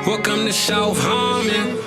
Welcome to South Harmon.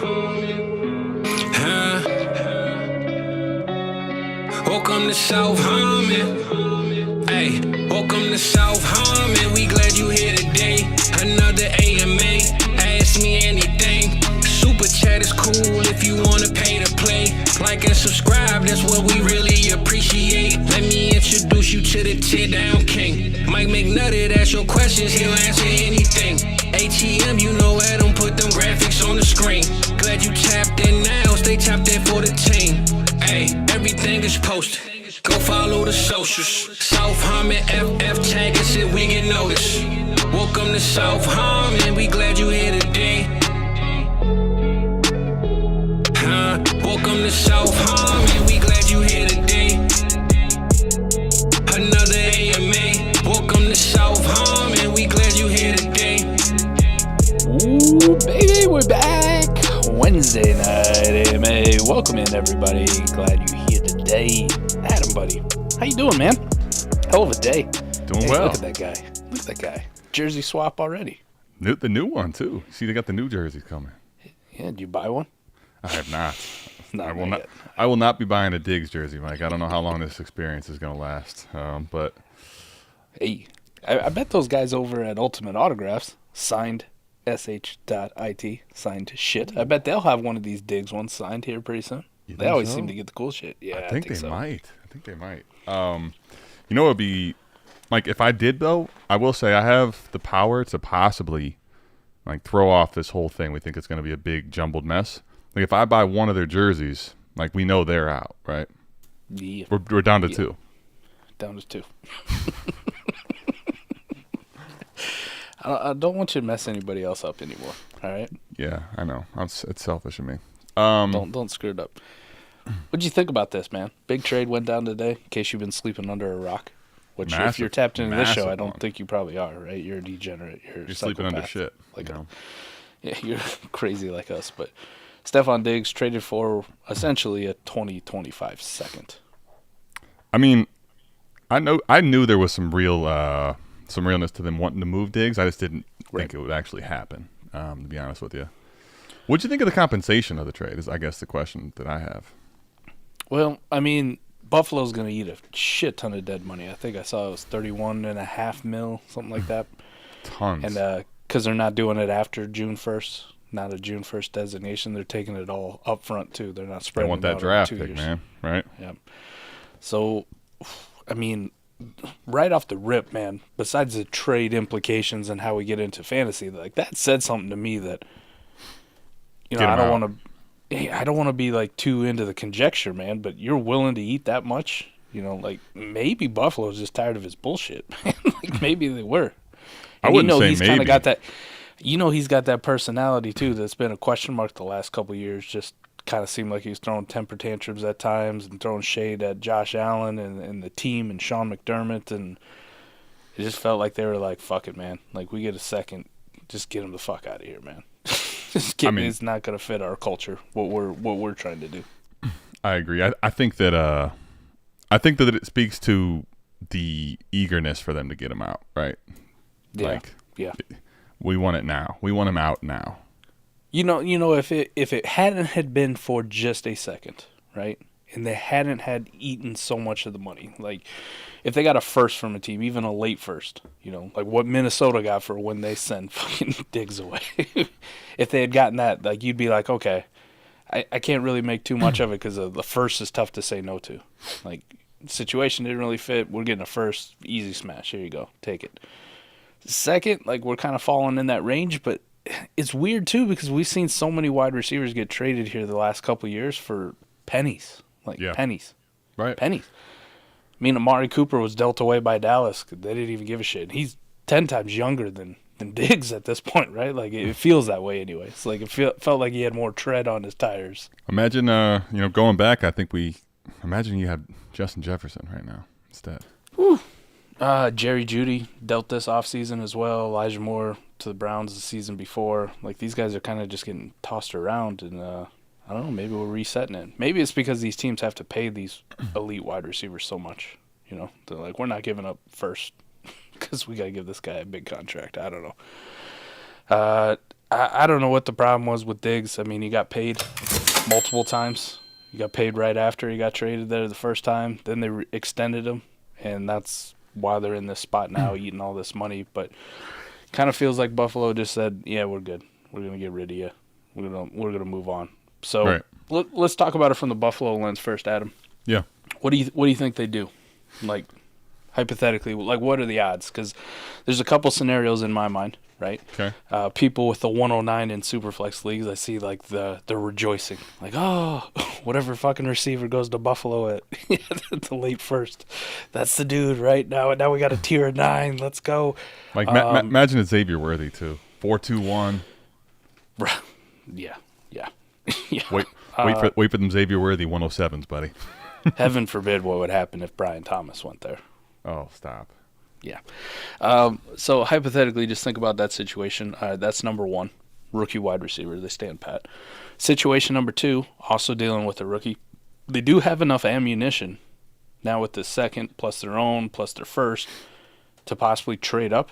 Welcome to South Harmon. Hey, welcome to South Harmon. We glad you here today. Another AMA. Ask me anything. Super chat is cool if you wanna pay to play. Like and subscribe, that's what we really appreciate. Let me introduce you to the tear down king. Mike McNutty, ask your questions, he'll answer anything. ATM, you know Adam put them graphics on the screen. Glad you tapped in now, stay tapped in for the team. Hey, everything is posted. Go follow the socials. South Harmon FF tag us if we get noticed. Welcome to South Harmon, we glad you here today. Welcome to South Harmon, we glad you here today. Another AMA. Welcome to South Harmon, we glad you here today. Ooh, baby, we're back. Wednesday night AMA. Welcome in, everybody. Glad you're here today. Adam, buddy, how you doing, man? Hell of a day. Doing well. Look at that guy. Look at that guy. Jersey swap already. The new one, too. See, they got the new jerseys coming. Yeah, did you buy one? I have not. Not I will not be buying a Diggs jersey, Mike. I don't know how long this experience is going to last. But hey, I bet those guys over at Ultimate Autographs signed sh.it signed shit. I bet they'll have one of these Diggs ones signed here pretty soon. They always seem to get the cool shit. Yeah, I think they might. You know, it would be like if I did though. I will say I have the power to possibly like throw off this whole thing. We think it's going to be a big jumbled mess. Like if I buy one of their jerseys, like we know they're out, right? Yeah. We're down to two. Down to two. I don't want you to mess anybody else up anymore. All right. Yeah, I know. It's selfish of me. Don't screw it up. What'd you think about this, man? Big trade went down today. In case you've been sleeping under a rock, which if you're tapped into this show, I don't think you probably are. Right? You're a degenerate. You're sleeping under shit. Like yeah, you're crazy like us. But Stefon Diggs traded for essentially a 2025 second. I mean, I knew there was some realness to them wanting to move Diggs. I just didn't think it would actually happen, to be honest with you. What'd you think of the compensation of the trade is, I guess, the question that I have. Well, I mean, Buffalo's going to eat a shit ton of dead money. I think I saw it was $31.5 million, something like that. Tons. And because they're not doing it after June 1st, not a June 1st designation, they're taking it all up front, too. They're not spreading it out over 2 years. They want that draft pick, years. man, right? Yeah. So, I mean, right off the rip, man, besides the trade implications and how we get into fantasy, like that said something to me that, you know, I don't want to be like too into the conjecture, man, but you're willing to eat that much, you know, like maybe Buffalo's just tired of his bullshit, man. Like maybe they were. And I wouldn't say he's maybe. Kind of got that. You know, he's got that personality too. That's been a question mark the last couple of years. Just kind of seemed like he was throwing temper tantrums at times and throwing shade at Josh Allen and the team and Sean McDermott, and it just felt like they were like, "Fuck it, man! Like we get a second, just get him the fuck out of here, man." It's not going to fit our culture. What we're trying to do. I agree. I think that it speaks to the eagerness for them to get him out, right? Yeah. We want it now. We want him out now. You know, if it hadn't had been for just a second, right, and they hadn't had eaten so much of the money, like if they got a first from a team, even a late first, you know, like what Minnesota got for when they sent fucking Diggs away. If they had gotten that, like you'd be like, okay, I can't really make too much of it because the first is tough to say no to. Like situation didn't really fit. We're getting a first, easy smash. Here you go, take it. Second, like we're kind of falling in that range, but it's weird too because we've seen so many wide receivers get traded here the last couple of years for pennies, pennies, right? Pennies. I mean, Amari Cooper was dealt away by Dallas. They didn't even give a shit. He's 10 times younger than Diggs at this point, right? Like it feels that way anyway. It's like it felt like he had more tread on his tires. Imagine, going back. I think imagine you had Justin Jefferson right now instead. Whew. Jerry Jeudy dealt this offseason as well. Elijah Moore to the Browns the season before. Like these guys are kind of just getting tossed around, and I don't know. Maybe we're resetting it. Maybe it's because these teams have to pay these elite wide receivers so much. You know, they're like, we're not giving up first because we got to give this guy a big contract. I don't know. I don't know what the problem was with Diggs. I mean, he got paid multiple times. He got paid right after he got traded there the first time. Then they extended him, and that's why they're in this spot now, eating all this money. But kind of feels like Buffalo just said, "Yeah, we're good. We're gonna get rid of you. We're gonna move on." So Right. let's talk about it from the Buffalo lens first, Adam. Yeah. What do you think they do? Like, hypothetically, like, what are the odds? Because there's a couple scenarios in my mind, right? Okay. People with the 109 in Superflex leagues, I see like they're rejoicing, like, oh, whatever fucking receiver goes to Buffalo at the late first, that's the dude, right? Now we got a tier of 9. Let's go. Like imagine it's Xavier Worthy too. 4-2-1. Yeah. yeah. Wait for them Xavier Worthy 107s, buddy. Heaven forbid what would happen if Brian Thomas went there. Oh, stop. Yeah. So hypothetically, just think about that situation. That's number one, rookie wide receiver. They stand pat. Situation number 2, also dealing with a rookie. They do have enough ammunition now with the second plus their own plus their first to possibly trade up.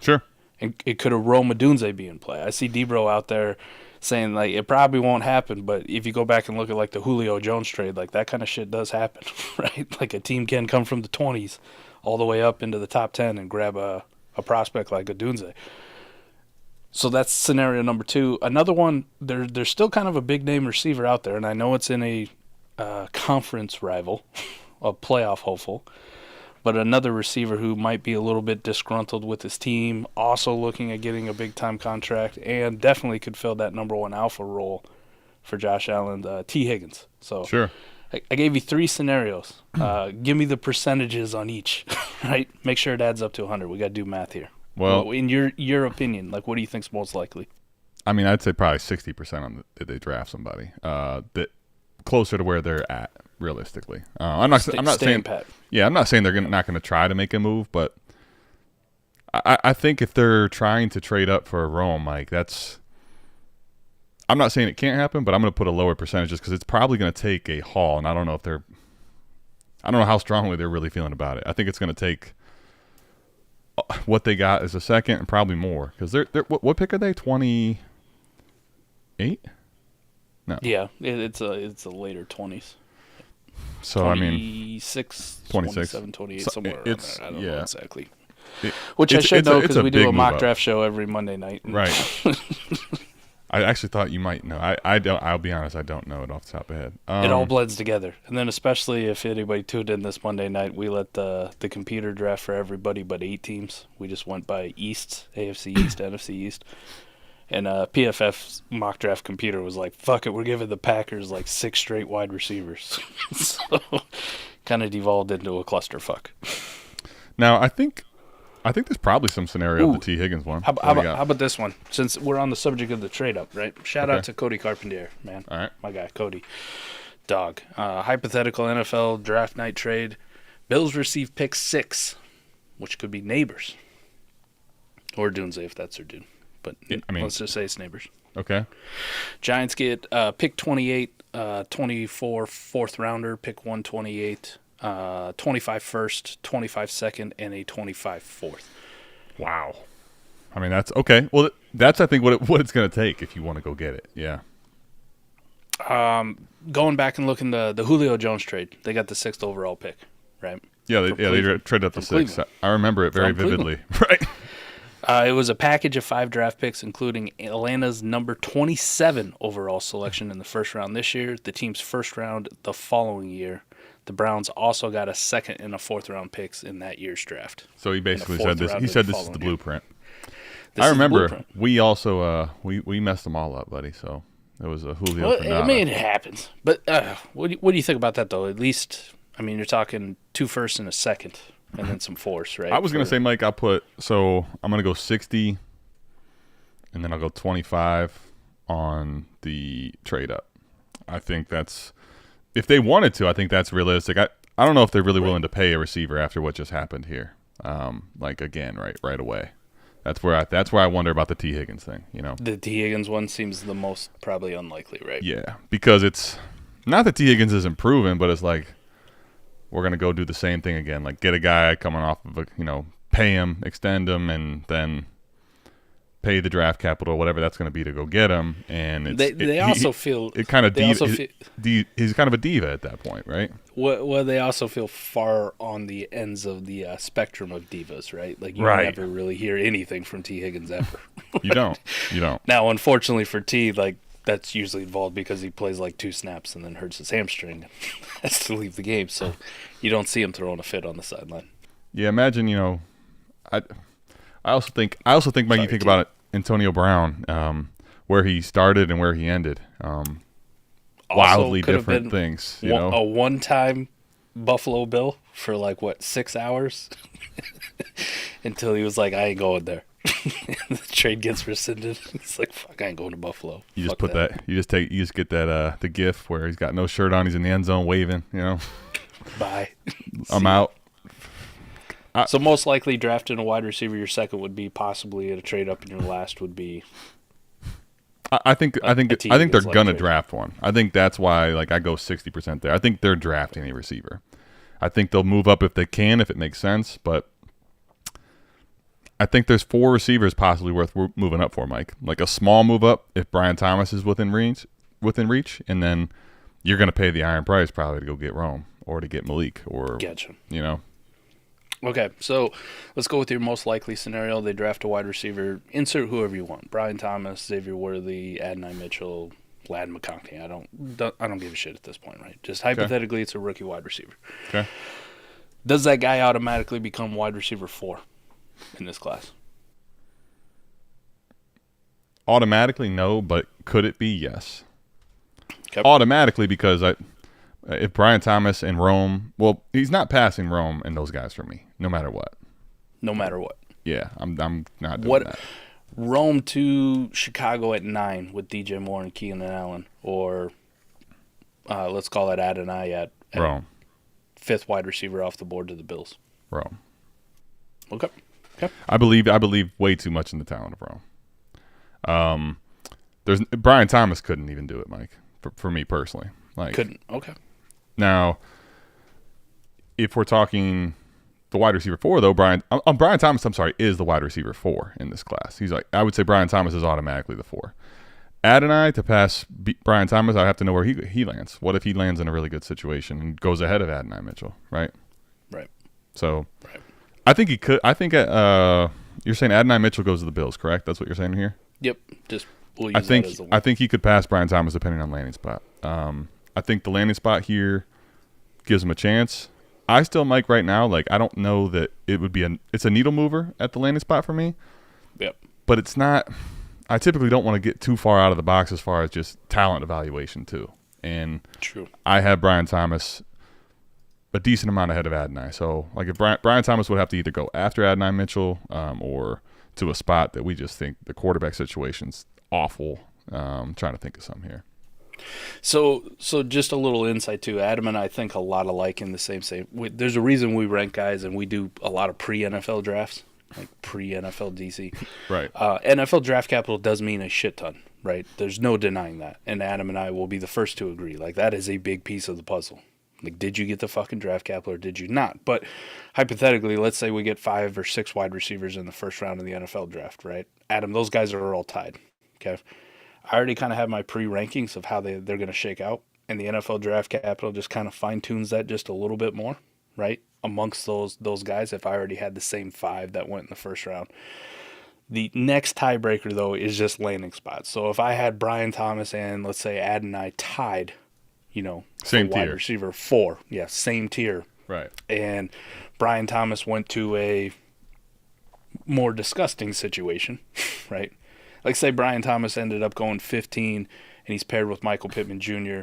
Sure. And it could a Rome Odunze be in play. I see Debro out there saying like it probably won't happen, but if you go back and look at like the Julio Jones trade, like that kind of shit does happen, right? Like a team can come from the 20s all the way up into the top 10 and grab a prospect like Odunze. So that's scenario number 2. Another one, there's still kind of a big name receiver out there, and I know it's in a conference rival, a playoff hopeful, but another receiver who might be a little bit disgruntled with his team, also looking at getting a big-time contract, and definitely could fill that number 1 alpha role for Josh Allen, T. Higgins. So Sure. I gave you 3 scenarios. Give me the percentages on each, right? Make sure it adds up to 100. We got to do math here. Well, in your opinion, like, what do you think's most likely? I mean, I'd say probably 60% on that they draft somebody that closer to where they're at realistically. I'm not saying pat. Yeah, I'm not saying they're not going to try to make a move, but I think if they're trying to trade up for a Rome, like that's. I'm not saying it can't happen, but I'm going to put a lower percentage just because it's probably going to take a haul, and I don't know how strongly they're really feeling about it. I think it's going to take what they got as a second and probably more because they're what pick are they? 28? No. Yeah, it's a later 20s. So 26, 27, 28, so somewhere around there. I don't know exactly. Which I should know because we do a mock draft show every Monday night. Right. I actually thought you might know. I don't. I'll be honest. I don't know it off the top of my head. It all blends together, and then especially if anybody tuned in this Monday night, we let the computer draft for everybody but 8 teams. We just went by East, AFC East, NFC East, and PFF's mock draft computer was like, "Fuck it, we're giving the Packers like 6 straight wide receivers." So, kind of devolved into a clusterfuck. Now I think there's probably some scenario of the T. Higgins one. How about this one? Since we're on the subject of the trade up, right? Shout out to Cody Carpentier, man. All right. My guy, Cody. Dog. Hypothetical NFL draft night trade. Bills receive pick 6, which could be Neighbors. Or Dunze if that's their dude. But let's just say it's Neighbors. Okay. Giants get pick 28, 24 fourth rounder, pick 128. 25 first, 25 second, and a 25 fourth. Wow. I mean, that's okay. Well, that's I think what it's going to take if you want to go get it. Yeah. Going back and looking the Julio Jones trade, they got the 6th overall pick, right? Yeah, they traded up the 6th. I remember it very vividly. Right. It was a package of 5 draft picks, including Atlanta's number 27 overall selection in the first round this year, the team's first round the following year. The Browns also got a 2nd and a 4th round picks in that year's draft. So he basically said this. He said this is the blueprint. I remember we also we messed them all up, buddy. So it was a Julio. Well, I mean, it happens. But what do you think about that though? At least, I mean, you're talking 2 firsts and a 2nd, and then some 4ths, right? I was gonna say, Mike. I'm gonna go 60, and then I'll go 25 on the trade up. I think that's. If they wanted to, I think that's realistic. I don't know if they're really willing to pay a receiver after what just happened here. Like again, right away. That's where I wonder about the T. Higgins thing. You know, the T. Higgins one seems the most probably unlikely, right? Yeah, because it's not that T. Higgins isn't proven, but it's like we're gonna go do the same thing again. Like get a guy coming off of pay him, extend him, and then pay the draft capital, whatever that's going to be, to go get him. And he's kind of a diva at that point, right? Well, they also feel far on the ends of the spectrum of divas, right? Like you never really hear anything from T. Higgins ever. You don't. Now, unfortunately for T, like that's usually involved because he plays like 2 snaps and then hurts his hamstring and has to leave the game. So you don't see him throwing a fit on the sideline. Yeah, imagine, I also think, Mike, you think about it, Antonio Brown, where he started and where he ended. Wildly different things. A one-time Buffalo Bill for 6 hours until he was like, I ain't going there. The trade gets rescinded. He's like, fuck, I ain't going to Buffalo. You just put that. You just get that the GIF where he's got no shirt on, he's in the end zone waving. Bye. I'm out. So most likely drafting a wide receiver, your second would be possibly at a trade up, and your last would be. I think they're gonna draft one. I think that's why I go 60% there. I think they're drafting a receiver. I think they'll move up if they can, if it makes sense. But I think there's 4 receivers possibly worth moving up for, Mike. Like a small move up if Brian Thomas is within reach, and then you're gonna pay the iron price probably to go get Rome or to get Malik or Gotcha. Okay, so let's go with your most likely scenario. They draft a wide receiver. Insert whoever you want. Brian Thomas, Xavier Worthy, Adonai Mitchell, Lad McConkey. I don't give a shit at this point, right? Just hypothetically, It's a rookie wide receiver. Okay. Does that guy automatically become wide receiver 4 in this class? Automatically, no, but could it be? Yes. Okay. Automatically, because if Brian Thomas and Rome, well, he's not passing Rome and those guys for me, no matter what. No matter what. Yeah, I'm not doing that. Rome to Chicago at 9 with DJ Moore and Keenan Allen, or let's call it Adonai at Rome, 5th wide receiver off the board to the Bills. Rome. Okay. I believe way too much in the talent of Rome. Brian Thomas couldn't even do it, Mike. For me personally, couldn't. Okay. Now, if we're talking the wide receiver 4, though, Brian Thomas, is the wide receiver 4 in this class. I would say Brian Thomas is automatically the 4. Adonai to pass Brian Thomas, I have to know where he lands. What if he lands in a really good situation and goes ahead of Adonai Mitchell, right? Right. So, right. I think he could. I think you're saying Adonai Mitchell goes to the Bills, correct? That's what you're saying here? Yep. We'll use that as a one. I think he could pass Brian Thomas depending on landing spot. I think the landing spot here gives him a chance. I still, Mike, right now, I don't know that it would be it's a needle mover at the landing spot for me. Yep. But it's not. I typically don't want to get too far out of the box as far as just talent evaluation too. And true. I have Brian Thomas a decent amount ahead of Adonai. So if Brian Thomas would have to either go after Adonai Mitchell or to a spot that we just think the quarterback situation's awful. Trying to think of some here. So just a little insight too. Adam and I think a lot alike in the same. There's a reason we rank guys, and we do a lot of pre-NFL drafts, like pre-NFL DC. Right. NFL draft capital does mean a shit ton, right? There's no denying that, and Adam and I will be the first to agree. That is a big piece of the puzzle. Did you get the fucking draft capital or did you not? But hypothetically, let's say we get 5 or 6 wide receivers in the first round of the NFL draft, right? Adam, those guys are all tied. Okay. I already kind of have my pre-rankings of how they're going to shake out, and the NFL draft capital just kind of fine-tunes that just a little bit more, right? Amongst those guys, if I already had the same 5 that went in the first round. The next tiebreaker, though, is just landing spots. So if I had Brian Thomas and, let's say, Adonai tied, same wide tier. receiver 4, yeah, same tier. Right. And Brian Thomas went to a more disgusting situation, right? Say Brian Thomas ended up going 15 and he's paired with Michael Pittman Jr.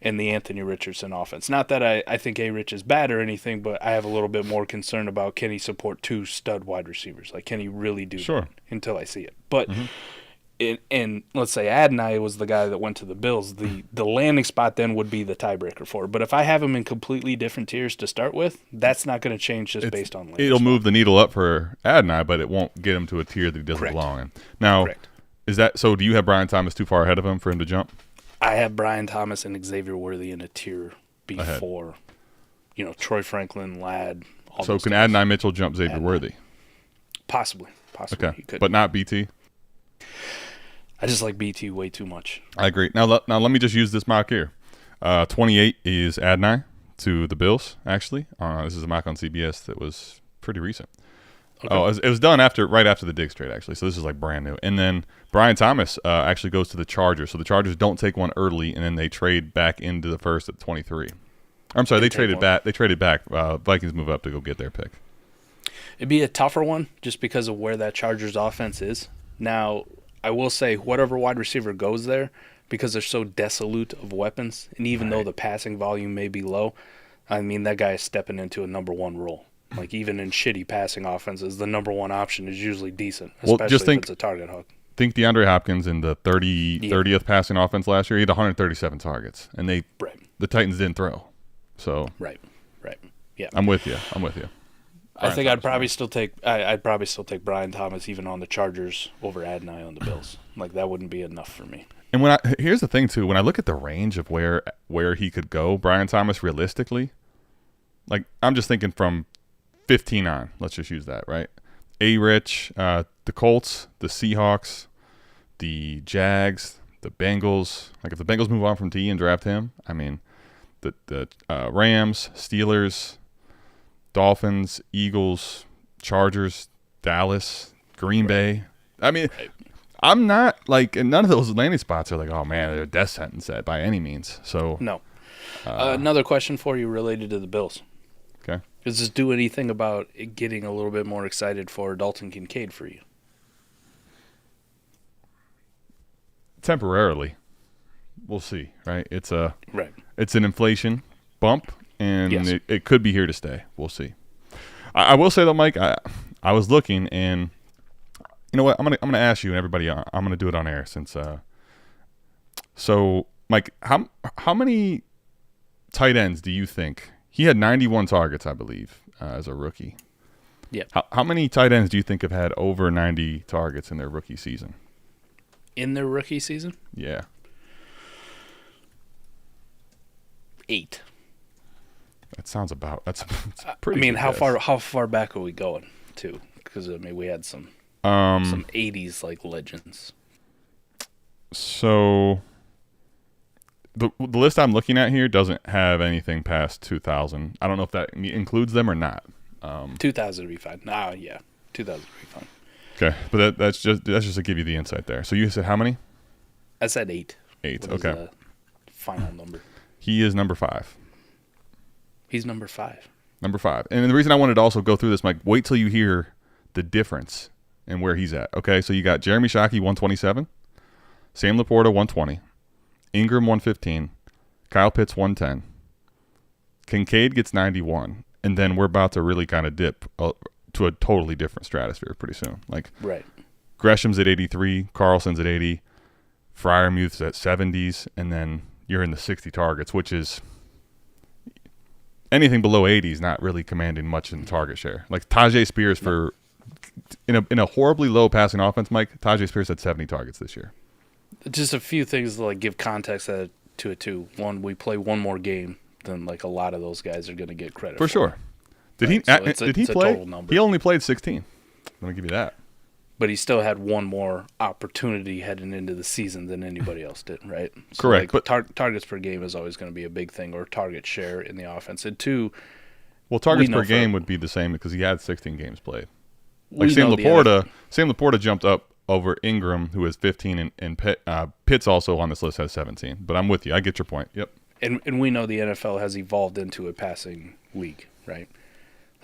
and the Anthony Richardson offense. Not that I think A-Rich is bad or anything, but I have a little bit more concern about can he support 2 stud wide receivers? Can he really do that until I see it? But and let's say Adonai was the guy that went to the Bills. The landing spot then would be the tiebreaker for it. But if I have him in completely different tiers to start with, that's not going to change based on landing It'll spot. move the needle up for Adonai, but it won't get him to a tier that he doesn't belong in. Now, Correct. Is that so? Do you have Brian Thomas too far ahead of him for him to jump? I have Brian Thomas and Xavier Worthy in a tier before, Troy Franklin, Ladd. So can Adonai Mitchell jump Xavier Worthy? Possibly. Okay, He could. but not BT. I just like BT way too much. I agree. Now let me just use this mock here. 28 is Adnai to the Bills, actually. This is a mock on CBS that was pretty recent. Okay. Oh, it was done right after the Diggs trade, actually. So this is like brand new. And then Brian Thomas actually goes to the Chargers. So the Chargers don't take one early, and then they trade back into the first at 23. I'm sorry, they traded back. They traded back. Vikings move up to go get their pick. It'd be a tougher one just because of where that Chargers offense is. Now, I will say whatever wide receiver goes there, because they're so desolate of weapons, and even though the passing volume may be low, I mean, that guy is stepping into a number one role. Like, even in shitty passing offenses, the number one option is usually decent, especially if it's a target hog. Think DeAndre Hopkins in the 30th passing offense last year. He had 137 targets, and the Titans didn't throw. So Right. Yeah. I'm with you. I think I'd probably still take Brian Thomas even on the Chargers over Adnai on the Bills. Like, that wouldn't be enough for me. And here's the thing too, when I look at the range of where he could go, Brian Thomas realistically, like I'm just thinking from 15 on. Let's just use that, right? A-Rich, the Colts, the Seahawks, the Jags, the Bengals. Like if the Bengals move on from T and draft him, I mean, the Rams, Steelers, Dolphins, Eagles, Chargers, Dallas, Green Bay. I mean, I'm not like none of those landing spots are like, oh man, they're a death sentence by any means. So no. Another question for you related to the Bills. Okay. Does this do anything about it getting a little bit more excited for Dalton Kincaid for you? Temporarily. We'll see, right? It's an inflation bump, and it could be here to stay. We'll see. I will say though, Mike, I was looking, and you know what? I'm gonna ask you and everybody. I'm gonna do it on air since. So, Mike, how many tight ends do you think he had? 91 targets, I believe, as a rookie. Yeah. How many tight ends do you think have had over 90 targets in their rookie season? In their rookie season? Yeah. 8. That sounds that's pretty. I mean, how far back are we going to? Because I mean, we had some 80s like legends. So the list I'm looking at here doesn't have anything past 2000. I don't know if that includes them or not. 2000 would be fine. Yeah, 2000 would be fine. Okay, but that's just to give you the insight there. So you said how many? I said 8. 8. What okay. Is the final number. He is number 5. He's number 5. Number 5. And the reason I wanted to also go through this, Mike, wait till you hear the difference in where he's at. Okay, so you got Jeremy Shockey, 127. Sam Laporta, 120. Ingram, 115. Kyle Pitts, 110. Kincaid gets 91. And then we're about to really kind of dip to a totally different stratosphere pretty soon. Like, right. Gresham's at 83. Carlson's at 80. Freiermuth's at 70s. And then you're in the 60 targets, which is anything below 80 is not really commanding much in target share. Like Tajay Spears in a horribly low passing offense, Mike, Tajay Spears had 70 targets this year. Just a few things to like give context to it too. One, we play one more game than like a lot of those guys are going to get credit for. Sure. Did he play? He only played 16. Let me give you that. But he still had one more opportunity heading into the season than anybody else did, right? So correct. Like, but targets per game is always going to be a big thing, or target share in the offense. And 2, well, targets per game would be the same because he had 16 games played. Like Sam Laporta jumped up over Ingram, who has 15, and Pitts also on this list has 17. But I'm with you. I get your point. Yep. And we know the NFL has evolved into a passing league, right?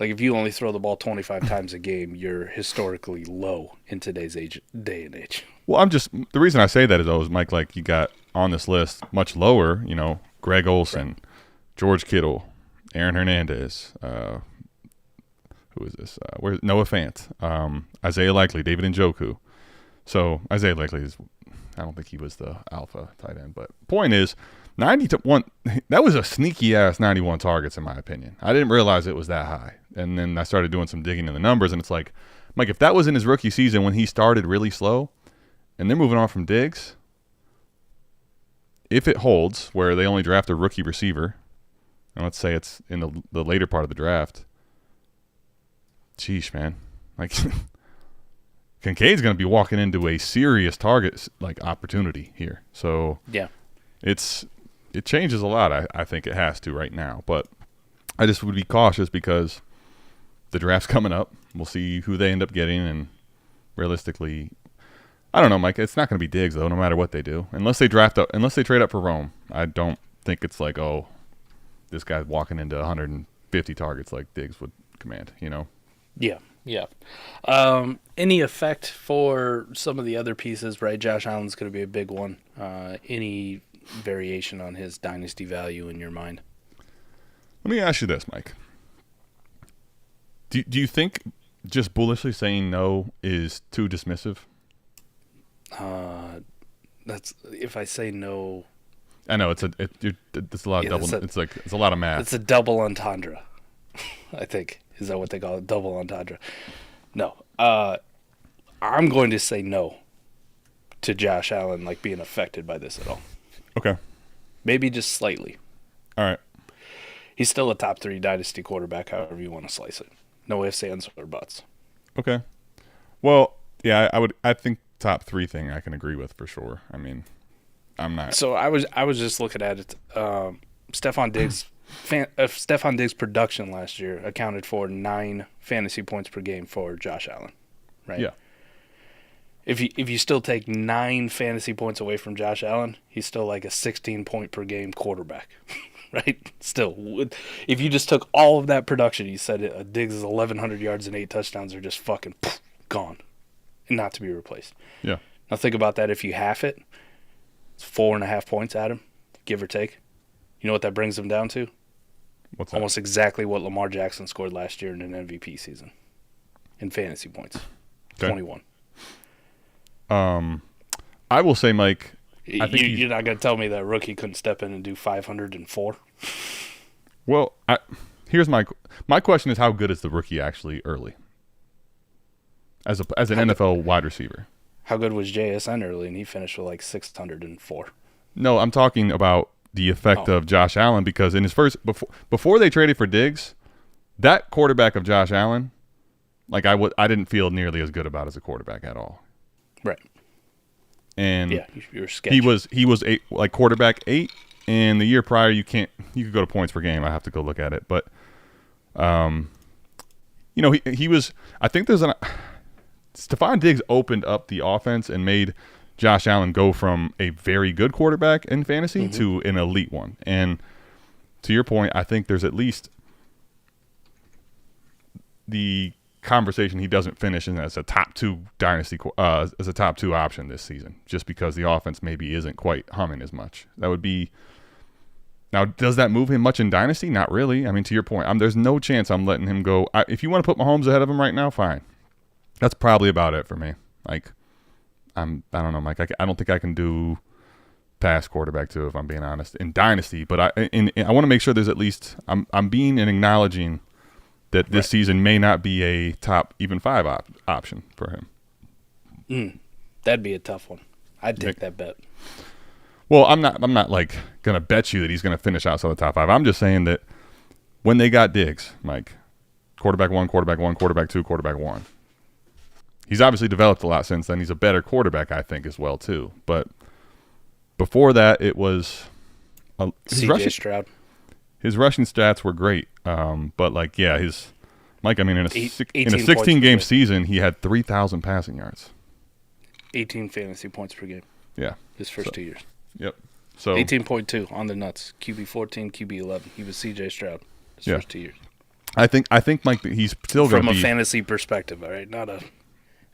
Like, if you only throw the ball 25 times a game, you're historically low in today's day and age. Well, the reason I say that is, Mike, like you got on this list much lower, Greg Olsen, right. George Kittle, Aaron Hernandez, who is this? Where's Noah Fant, Isaiah Likely, David Njoku. So Isaiah Likely I don't think he was the alpha tight end, but point is, 91. That was a sneaky ass 91 targets in my opinion. I didn't realize it was that high, and then I started doing some digging in the numbers, and it's like, Mike, if that was in his rookie season when he started really slow, and they're moving on from Diggs, if it holds where they only draft a rookie receiver, and let's say it's in the later part of the draft, sheesh, man, like Kincaid's going to be walking into a serious target opportunity here. So yeah, it changes a lot. I think it has to right now, but I just would be cautious because the draft's coming up. We'll see who they end up getting, and realistically, I don't know, Mike. It's not going to be Diggs though, no matter what they do, unless they trade up for Rome. I don't think it's like, oh, this guy's walking into 150 targets like Diggs would command. Yeah. Any effect for some of the other pieces, right? Josh Allen's going to be a big one. Any variation on his dynasty value in your mind? Let me ask you this, Mike. Do you think just bullishly saying no is too dismissive? That's if I say no. I know it's a lot of double. It's a lot of math. It's a double entendre. I think is that what they call it? Double entendre. No, I'm going to say no to Josh Allen being affected by this at all. Okay, maybe just slightly. All right. He's still a top 3 dynasty quarterback, however you want to slice it. No ifs, ands, or buts. Okay. Well, yeah, I think top 3 thing I can agree with for sure. I mean, I'm not. So I was just looking at it. Stefon Diggs' production last year accounted for 9 fantasy points per game for Josh Allen, right? Yeah. If you still take 9 fantasy points away from Josh Allen, he's still like a 16 point per game quarterback, right? Still, if you just took all of that production, you said Diggs' 1,100 yards and 8 touchdowns are just fucking gone, and not to be replaced. Yeah. Now think about that. If you half it, it's 4.5 points at him, give or take. You know what that brings him down to? What's that? Almost exactly what Lamar Jackson scored last year in an MVP season in fantasy points. Okay. 21. I will say, Mike, I think you're not going to tell me that rookie couldn't step in and do 504? Well, here's my question is, how good is the rookie actually early as an NFL wide receiver? How good was JSN early, and he finished with 604? No, I'm talking about the effect of Josh Allen, because in his first before they traded for Diggs, that quarterback of Josh Allen, I didn't feel nearly as good about as a quarterback at all. Right. And yeah, you were sketchy. he was quarterback 8, and the year prior you could go to points per game. I have to go look at it, but he was. I think Stefon Diggs opened up the offense and made Josh Allen go from a very good quarterback in fantasy to an elite one. And to your point, I think there's at least the conversation he doesn't finish as a top 2 dynasty as a top 2 option this season, just because the offense maybe isn't quite humming as much. That would be. Now, does that move him much in dynasty? Not really. I mean, to your point, there's no chance I'm letting him go. If you want to put Mahomes ahead of him right now, fine. That's probably about it for me. I don't know, Mike. I don't think I can do past quarterback 2, if I'm being honest, in dynasty. But I want to make sure there's at least I'm being and acknowledging that this season may not be a top even 5 option for him. That'd be a tough one. I'd take that bet. Well, I'm not gonna bet you that he's gonna finish outside the top 5. I'm just saying that when they got Diggs, Mike, quarterback 1, quarterback 1, quarterback 2, quarterback 1. He's obviously developed a lot since then. He's a better quarterback, I think, as well too. But before that, it was CJ Stroud. His rushing stats were great, but his Mike. I mean, in a 16-game season, he had 3,000 passing yards, 18 fantasy points per game. Yeah, his first 2 years. Yep. So 18.2 on the nuts. QB 14, QB 11. He was CJ Stroud his first 2 years. I think Mike, he's still going to be from a fantasy perspective, all right, not a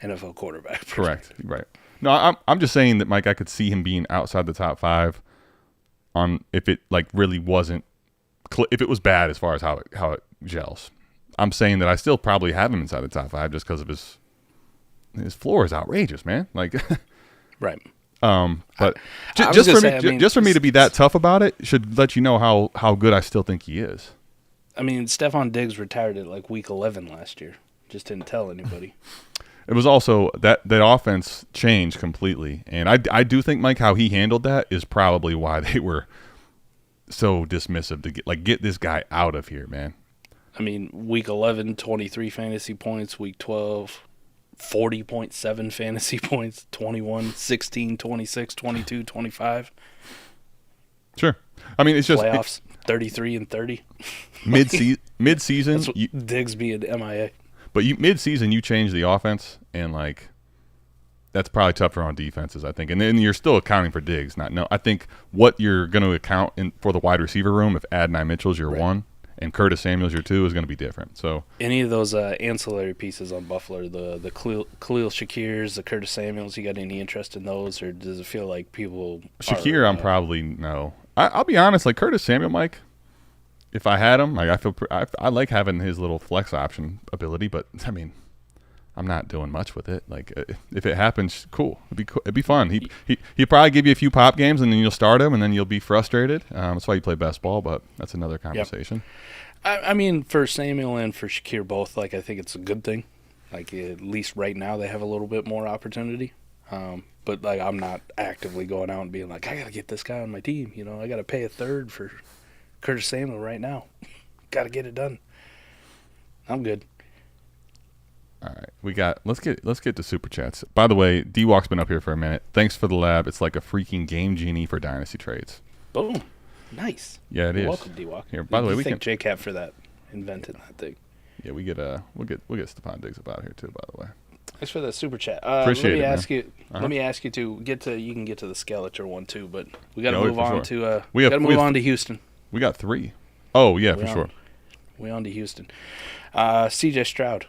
NFL quarterback. Correct. Right. No, I'm just saying that, Mike, I could see him being outside the top 5 on if it really wasn't. If it was bad as far as how it gels. I'm saying that I still probably have him inside the top 5 just because of his floor is outrageous, man. Right. But just for me to be that tough about it should let you know how good I still think he is. I mean, Stefon Diggs retired at week 11 last year. Just didn't tell anybody. It was also that offense changed completely, and I do think, Mike, how he handled that is probably why they were so dismissive to get this guy out of here, man. I mean, week 11, 23 fantasy points. Week 12, 40.7 fantasy points, 21, 16, 26, 22, 25. Sure. I mean, it's just playoffs, 33 and 30. Mid-season. Diggs being MIA. But mid-season, you change the offense, and that's probably tougher on defenses, I think. And then you're still accounting for Diggs. I think what you're going to account for the wide receiver room, if Adonai Mitchell's your one and Curtis Samuel's your two, is going to be different. So any of those ancillary pieces on Buffalo, the Khalil Shakirs, the Curtis Samuels, you got any interest in those, or does it feel like people? Shakir, I'm probably no. I'll be honest, like Curtis Samuel, Mike. If I had him, I like having his little flex option ability, but I mean, I'm not doing much with it. Like if it happens, cool. It'd be fun. He'd probably give you a few pop games, and then you'll start him, and then you'll be frustrated. That's why you play best ball, but that's another conversation. Yep. I mean, for Samuel and for Shakir both, I think it's a good thing. At least right now they have a little bit more opportunity. But I'm not actively going out and being like, I got to get this guy on my team. I got to pay a third for Curtis Samuel right now. Got to get it done. I'm good. All right, let's get to super chats. By the way, D-Walk's been up here for a minute. Thanks for the lab. It's like a freaking game genie for dynasty trades. Boom. Nice. Yeah, it is. Welcome, D-Walk. Here, by the way, we thank JCap for that, invented that thing. Yeah, we'll get Stefon Diggs about here too. By the way, thanks for that super chat. Appreciate it, ask man. you. Let me ask you to get to. You can get to the Skeletor one too, but we got to move on to. We got to move on to Houston. We got 3. Oh yeah, for sure. We on to Houston. CJ Stroud.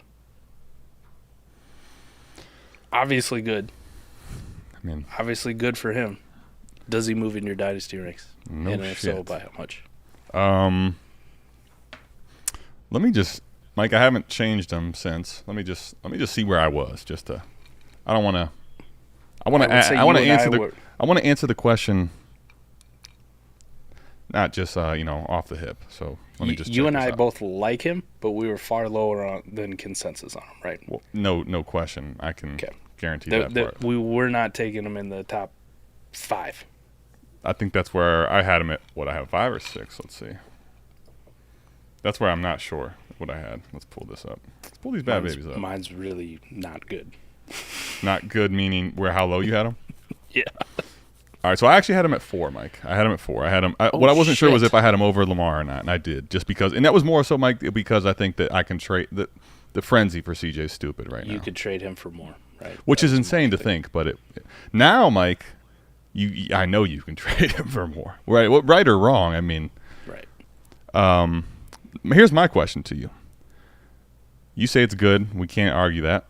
Obviously good. I mean, obviously good for him. Does he move in your dynasty ranks? No and shit. if so, by how much? Let me just, Mike. I haven't changed them since. Let me just see where I was. I don't want to. I want to answer the question. Not just off the hip. So let me just. You and I both like him, but we were far lower than consensus on him, right? Well, no question. I can guarantee that. We were not taking him in the top 5. I think that's where I had him at. What I have 5 or 6. Let's see. That's where I'm not sure what I had. Let's pull this up. Let's pull these bad babies up. Mine's really not good. Not good meaning how low you had him? Yeah. All right, so I actually had him at 4, Mike. I had him at 4. I had him. What I wasn't sure was if I had him over Lamar or not, and I did, just because. And that was more so, Mike, because I think that I can trade the frenzy for CJ is stupid right now. You could trade him for more, right? Which is insane to think, but now, Mike, I know you can trade him for more, right? Right or wrong? I mean, right. Here's my question to you. You say it's good. We can't argue that.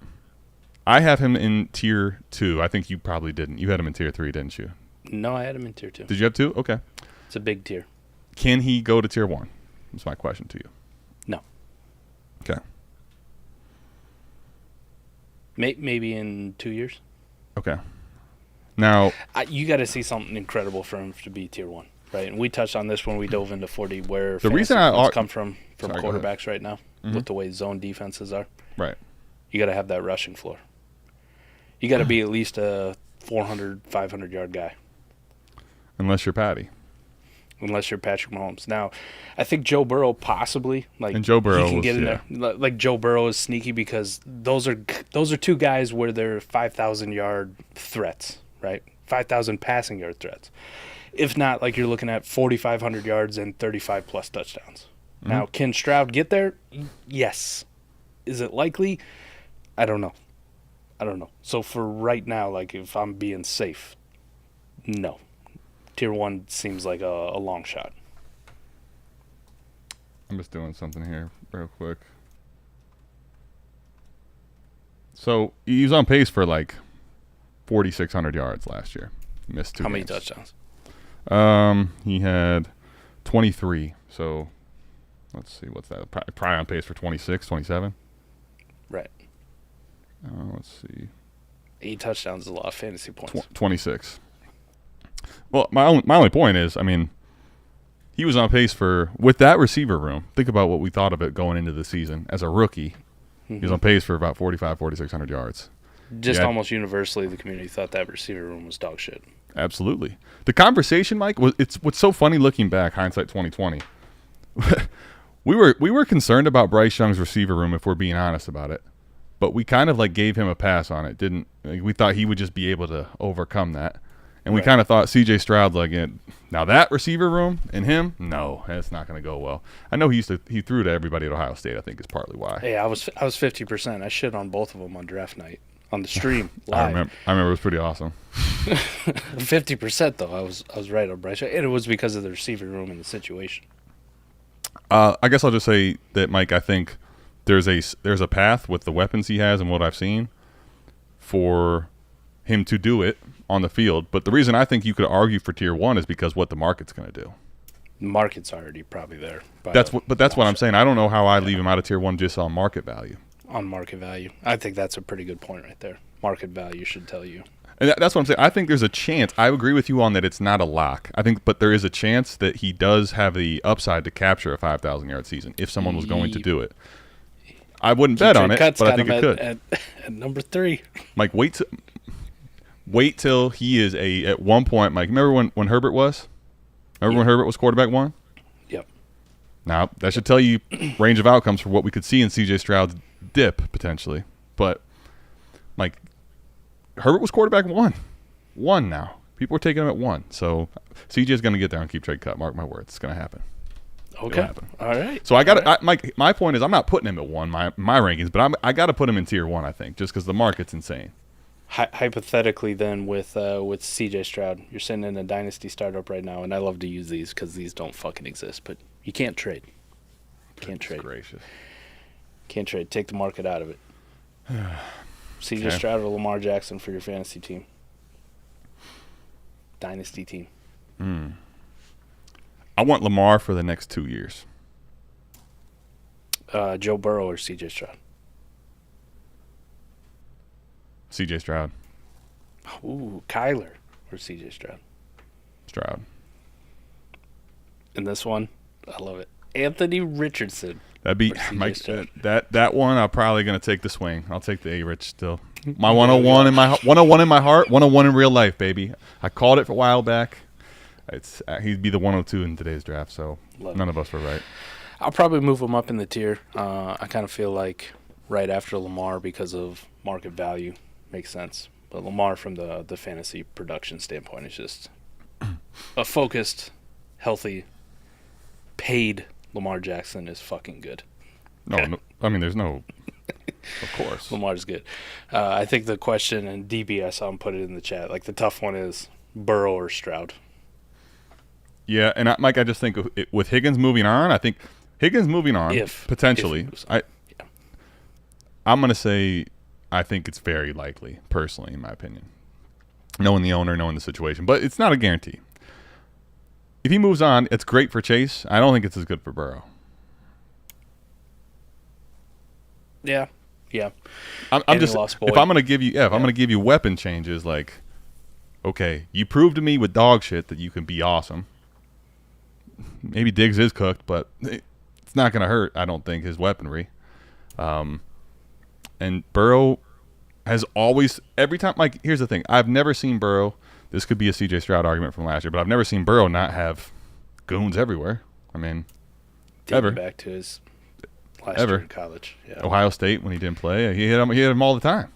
I have him in tier 2. I think you probably didn't. You had him in tier 3, didn't you? No, I had him in tier 2. Did you have 2? Okay. It's a big tier. Can he go to tier 1? That's my question to you. No. Okay. Maybe in 2 years. Okay. Now you got to see something incredible for him to be tier 1, right? And we touched on this when we dove into 40, where the reason I come from quarterbacks right now, with the way zone defenses are. Right. You got to have that rushing floor. You got to be at least a 400, 500 yard guy. Unless you're Patty. Unless you're Patrick Mahomes. Now, I think Joe Burrow possibly, and Joe Burrow he can get in there. Like Joe Burrow is sneaky because those are 2 guys where they're 5,000 yard threats, right? 5,000 passing yard threats. If not, like you're looking at 4,500 yards and 35 plus touchdowns. Mm-hmm. Now, can Stroud get there? Yes. Is it likely? I don't know. So for right now, like if I'm being safe, no. Tier 1 seems like a long shot. I'm just doing something here real quick. So he was on pace for like 4,600 yards last year. Missed 2 How many games. touchdowns? He had 23. So let's see, what's that? Probably on pace for 26, 27. Right. Let's see. 8 touchdowns is a lot of fantasy points. 26. Well, my only point is, I mean, he was on pace with that receiver room. Think about what we thought of it going into the season as a rookie. Mm-hmm. He was on pace for about 4,600 yards. Almost universally, the community thought that receiver room was dog shit. Absolutely. The conversation, Mike, what's so funny looking back, hindsight 2020. we were concerned about Bryce Young's receiver room, if we're being honest about it. but we kind of like gave him a pass on it. Didn't like, we thought he would just be able to overcome that, and we kind of thought CJ Stroud like it. Now that receiver room and him, no, that's not going to go well. I know he threw to everybody at Ohio State. I think is partly why. Hey, I was 50%. I shit on both of them on draft night on the stream live. I remember it was pretty awesome. 50% though. I was right on Bryce, and it was because of the receiver room and the situation. I guess I'll just say that, Mike. I think there's a path with the weapons he has and what I've seen for him to do it on the field. But the reason I think you could argue for tier 1 is because what the market's going to do. The market's already probably there. That's what I'm saying. I don't know how I leave him out of tier 1 just on market value. On market value, I think that's a pretty good point right there. Market value should tell you. And that's what I'm saying. I think there's a chance. I agree with you on that. It's not a lock. But there is a chance that he does have the upside to capture a 5,000-yard season if someone was going to do it. I wouldn't bet on it, but I think it could. At number 3. Mike, wait till he is at one point. Mike, remember when Herbert was? Remember when Herbert was quarterback 1? Yep. Now that should tell you range of outcomes for what we could see in CJ Stroud's dip potentially. But Mike, Herbert was quarterback 1. 1 now. People are taking him at 1. So CJ's going to get there on keep trade cut. Mark my words, it's going to happen. Okay. All right. So I got my point is I'm not putting him at 1 my rankings, but I got to put him in tier 1. I think just because the market's insane. Hypothetically, then with CJ Stroud, you're sitting in a dynasty startup right now, and I love to use these because these don't fucking exist, but you can't trade. Can't trade. Gracious. Can't trade. Take the market out of it. CJ Stroud or Lamar Jackson for your fantasy team. Dynasty team. I want Lamar for the next 2 years. Joe Burrow or CJ Stroud? CJ Stroud. Ooh, Kyler or CJ Stroud? Stroud. And this one, I love it. Anthony Richardson. That'd be Mike. That one. I'm probably gonna take the swing. I'll take the A-Rich still. My 101 in my 101 in my heart. 101 in real life, baby. I called it for a while back. He'd be the 102 in today's draft. So none of us were right. I'll probably move him up in the tier. I kind of feel like right after Lamar because of market value makes sense. But Lamar from the fantasy production standpoint is just a focused, healthy, paid Lamar Jackson is fucking good. No, I mean there's no. Of course, Lamar's good. I think the question, and DB, I saw him put it in the chat. Like the tough one is Burrow or Stroud. Yeah, and Mike, I just think with Higgins moving on, I think Higgins moving on potentially. I'm gonna say I think it's very likely, personally, in my opinion. Knowing the owner, knowing the situation, but it's not a guarantee. If he moves on, it's great for Chase. I don't think it's as good for Burrow. Yeah. I'm just if I'm gonna give you weapon changes, like, okay, you proved to me with dog shit that you can be awesome. Maybe Diggs is cooked, but it's not gonna hurt. I don't think his weaponry. And Burrow has always every time. Like, here's the thing: I've never seen Burrow. This could be a CJ Stroud argument from last year, but I've never seen Burrow not have goons everywhere. I mean, ever. Back to his last year in college. Yeah. Ohio State when he didn't play, he hit him all the time.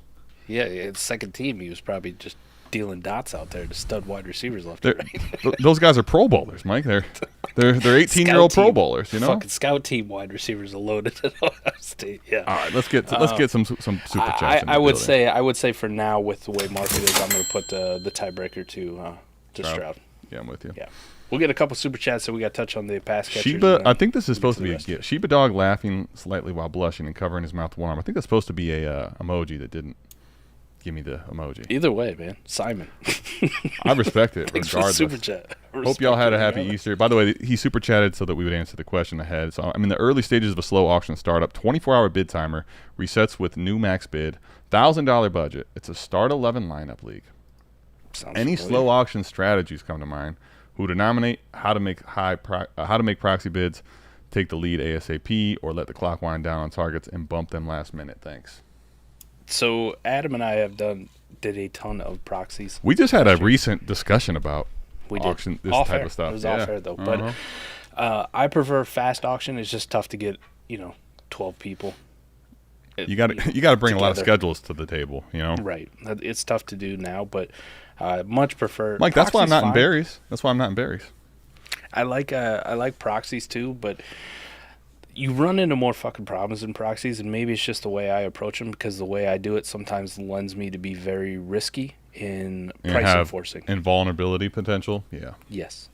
Yeah, second team, he was probably just dealing dots out there to stud wide receivers left and right. Those guys are Pro Bowlers, Mike. They're 18-year-old Pro Bowlers. You know, fucking scout team wide receivers are loaded at Ohio State. Yeah. All right, let's get some super chats. I would say for now, with the way market is, I'm going to put the tiebreaker to Stroud. Yeah, I'm with you. Yeah. We'll get a couple super chats, so we got to touch on the pass catchers. Sheba, I think this is supposed to be Sheba dog laughing slightly while blushing and covering his mouth with one arm. I think that's supposed to be a emoji that didn't give me the emoji. Either way, man. Simon. I respect it regardless. Super chat. Hope y'all had a happy Easter. By the way, he super chatted so that we would answer the question ahead. So I'm in the early stages of a slow auction startup. 24-hour bid timer resets with new max bid. $1,000 budget. It's a start 11 lineup league. Any slow auction strategies come to mind? Who to nominate? How to make proxy bids? Take the lead ASAP, or let the clock wind down on targets and bump them last minute. Thanks. So Adam and I did a ton of proxies. We just had a recent discussion about auction, this all type fair. of stuff. It was all fair though, but I prefer fast auction. It's just tough to get 12 people. You got to bring a lot of schedules to the table, you know. Right. It's tough to do now, but I much prefer. Mike, that's why I'm not fine. in berries. That's why I'm not in berries. I like proxies too, but you run into more fucking problems in proxies, and maybe it's just the way I approach them, because the way I do it sometimes lends me to be very risky in price enforcing. And vulnerability potential, yeah. Yes.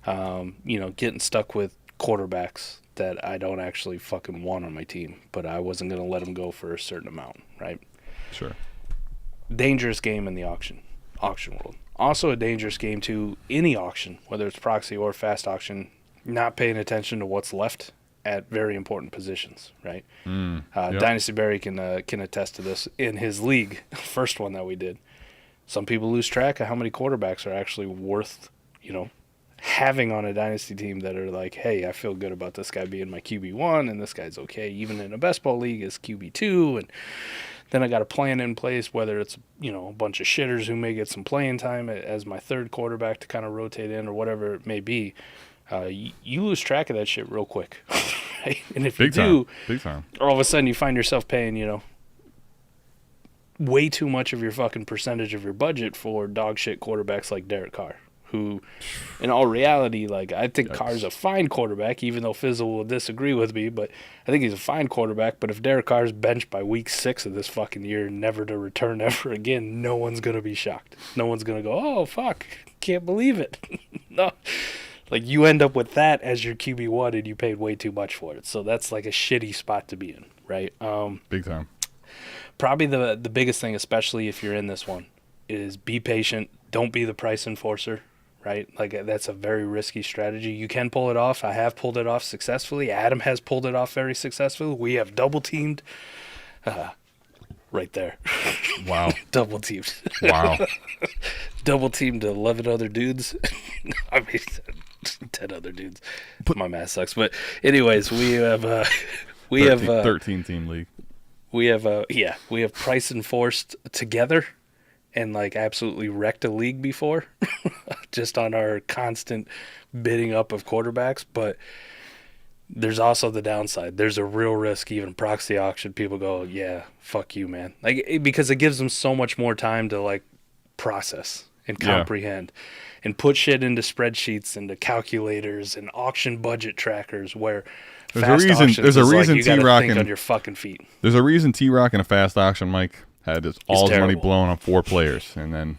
Getting stuck with quarterbacks that I don't actually fucking want on my team, but I wasn't going to let them go for a certain amount, right? Sure. Dangerous game in the auction world. Also a dangerous game too, any auction, whether it's proxy or fast auction, not paying attention to what's left at very important positions, right? Yep. Dynasty Barry can attest to this in his league, first one that we did. Some people lose track of how many quarterbacks are actually worth, having on a dynasty team that are like, hey, I feel good about this guy being my QB1, and this guy's okay, even in a best ball league, is QB2, and then I got a plan in place, whether it's, a bunch of shitters who may get some playing time as my third quarterback to kind of rotate in or whatever it may be. You lose track of that shit real quick. Right? And if Big you Big time. all of a sudden you find yourself paying, way too much of your fucking percentage of your budget for dog shit quarterbacks like Derek Carr, who, in all reality, I think Carr's a fine quarterback, even though Fizzle will disagree with me, but I think he's a fine quarterback. But if Derek Carr's benched by week 6 of this fucking year, never to return ever again, no one's going to be shocked. No one's going to go, oh, fuck, can't believe it. No. You end up with that as your QB1, and you paid way too much for it. So that's a shitty spot to be in, right? Big time. Probably the biggest thing, especially if you're in this one, is be patient. Don't be the price enforcer, right? That's a very risky strategy. You can pull it off. I have pulled it off successfully. Adam has pulled it off very successfully. We have double teamed. Right there. Wow. Double teamed. Wow. Double teamed 11 other dudes. I mean, 10 other dudes. My math sucks. But anyways, we have 13 team league. We have price enforced together and absolutely wrecked a league before just on our constant bidding up of quarterbacks. But there's also the downside. There's a real risk, even proxy auction. People go, yeah, fuck you, man. Because it gives them so much more time to process and comprehend and put shit into spreadsheets, into calculators and auction budget trackers where There's a reason you gotta T-Rock think and on your fucking feet. There's a reason T-Rock in a fast auction, Mike, had all his money terrible. blown on 4 players and then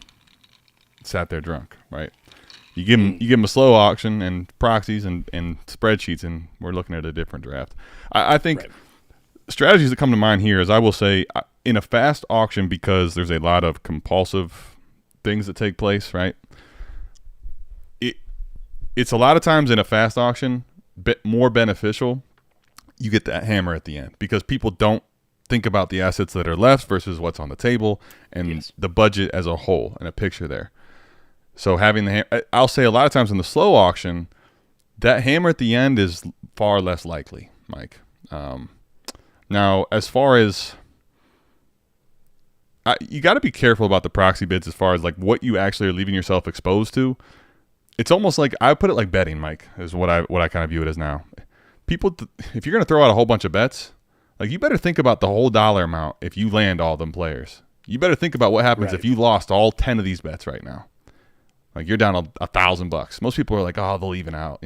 sat there drunk, right? You give him a slow auction and proxies and spreadsheets, and we're looking at a different draft. I think strategies that come to mind here is, I will say, in a fast auction, because there's a lot of compulsive things that take place, right? It's a lot of times in a fast auction more beneficial. You get that hammer at the end because people don't think about the assets that are left versus what's on the table and the budget as a whole and a picture there. So having I'll say a lot of times in the slow auction, that hammer at the end is far less likely, Mike. Now, as far as you got to be careful about the proxy bids as far as what you actually are leaving yourself exposed to. It's almost I put it like betting, Mike, is what I kind of view it as now. People, if you're going to throw out a whole bunch of bets, you better think about the whole dollar amount if you land all them players. You better think about what happens if you lost all 10 of these bets right now. You're down $1,000. Most people are oh, they'll even out,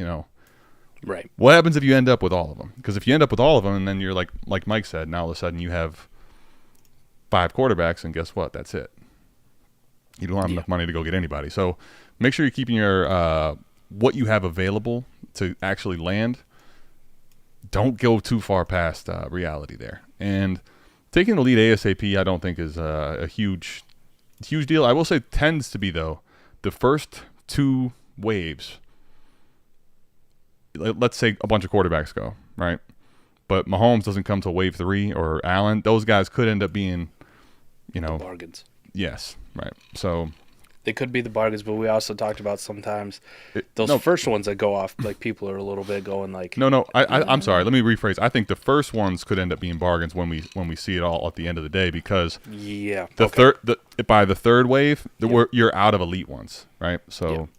Right. What happens if you end up with all of them? Because if you end up with all of them, and then you're like Mike said, now all of a sudden you have 5 quarterbacks, and guess what? That's it. You don't have enough money to go get anybody. So make sure you're keeping your what you have available to actually land. Don't go too far past reality there. And taking the lead ASAP, I don't think is a huge deal. I will say tends to be, though, the first 2 waves. Let's say a bunch of quarterbacks go, right? But Mahomes doesn't come till wave 3, or Allen. Those guys could end up being, The bargains. Yes, right. So they could be the bargains, but we also talked about sometimes those first ones that go off, people are a little bit going No, I'm sorry. Let me rephrase. I think the first ones could end up being bargains when we see it all at the end of the day, because by the third wave, you're out of elite ones, right? So,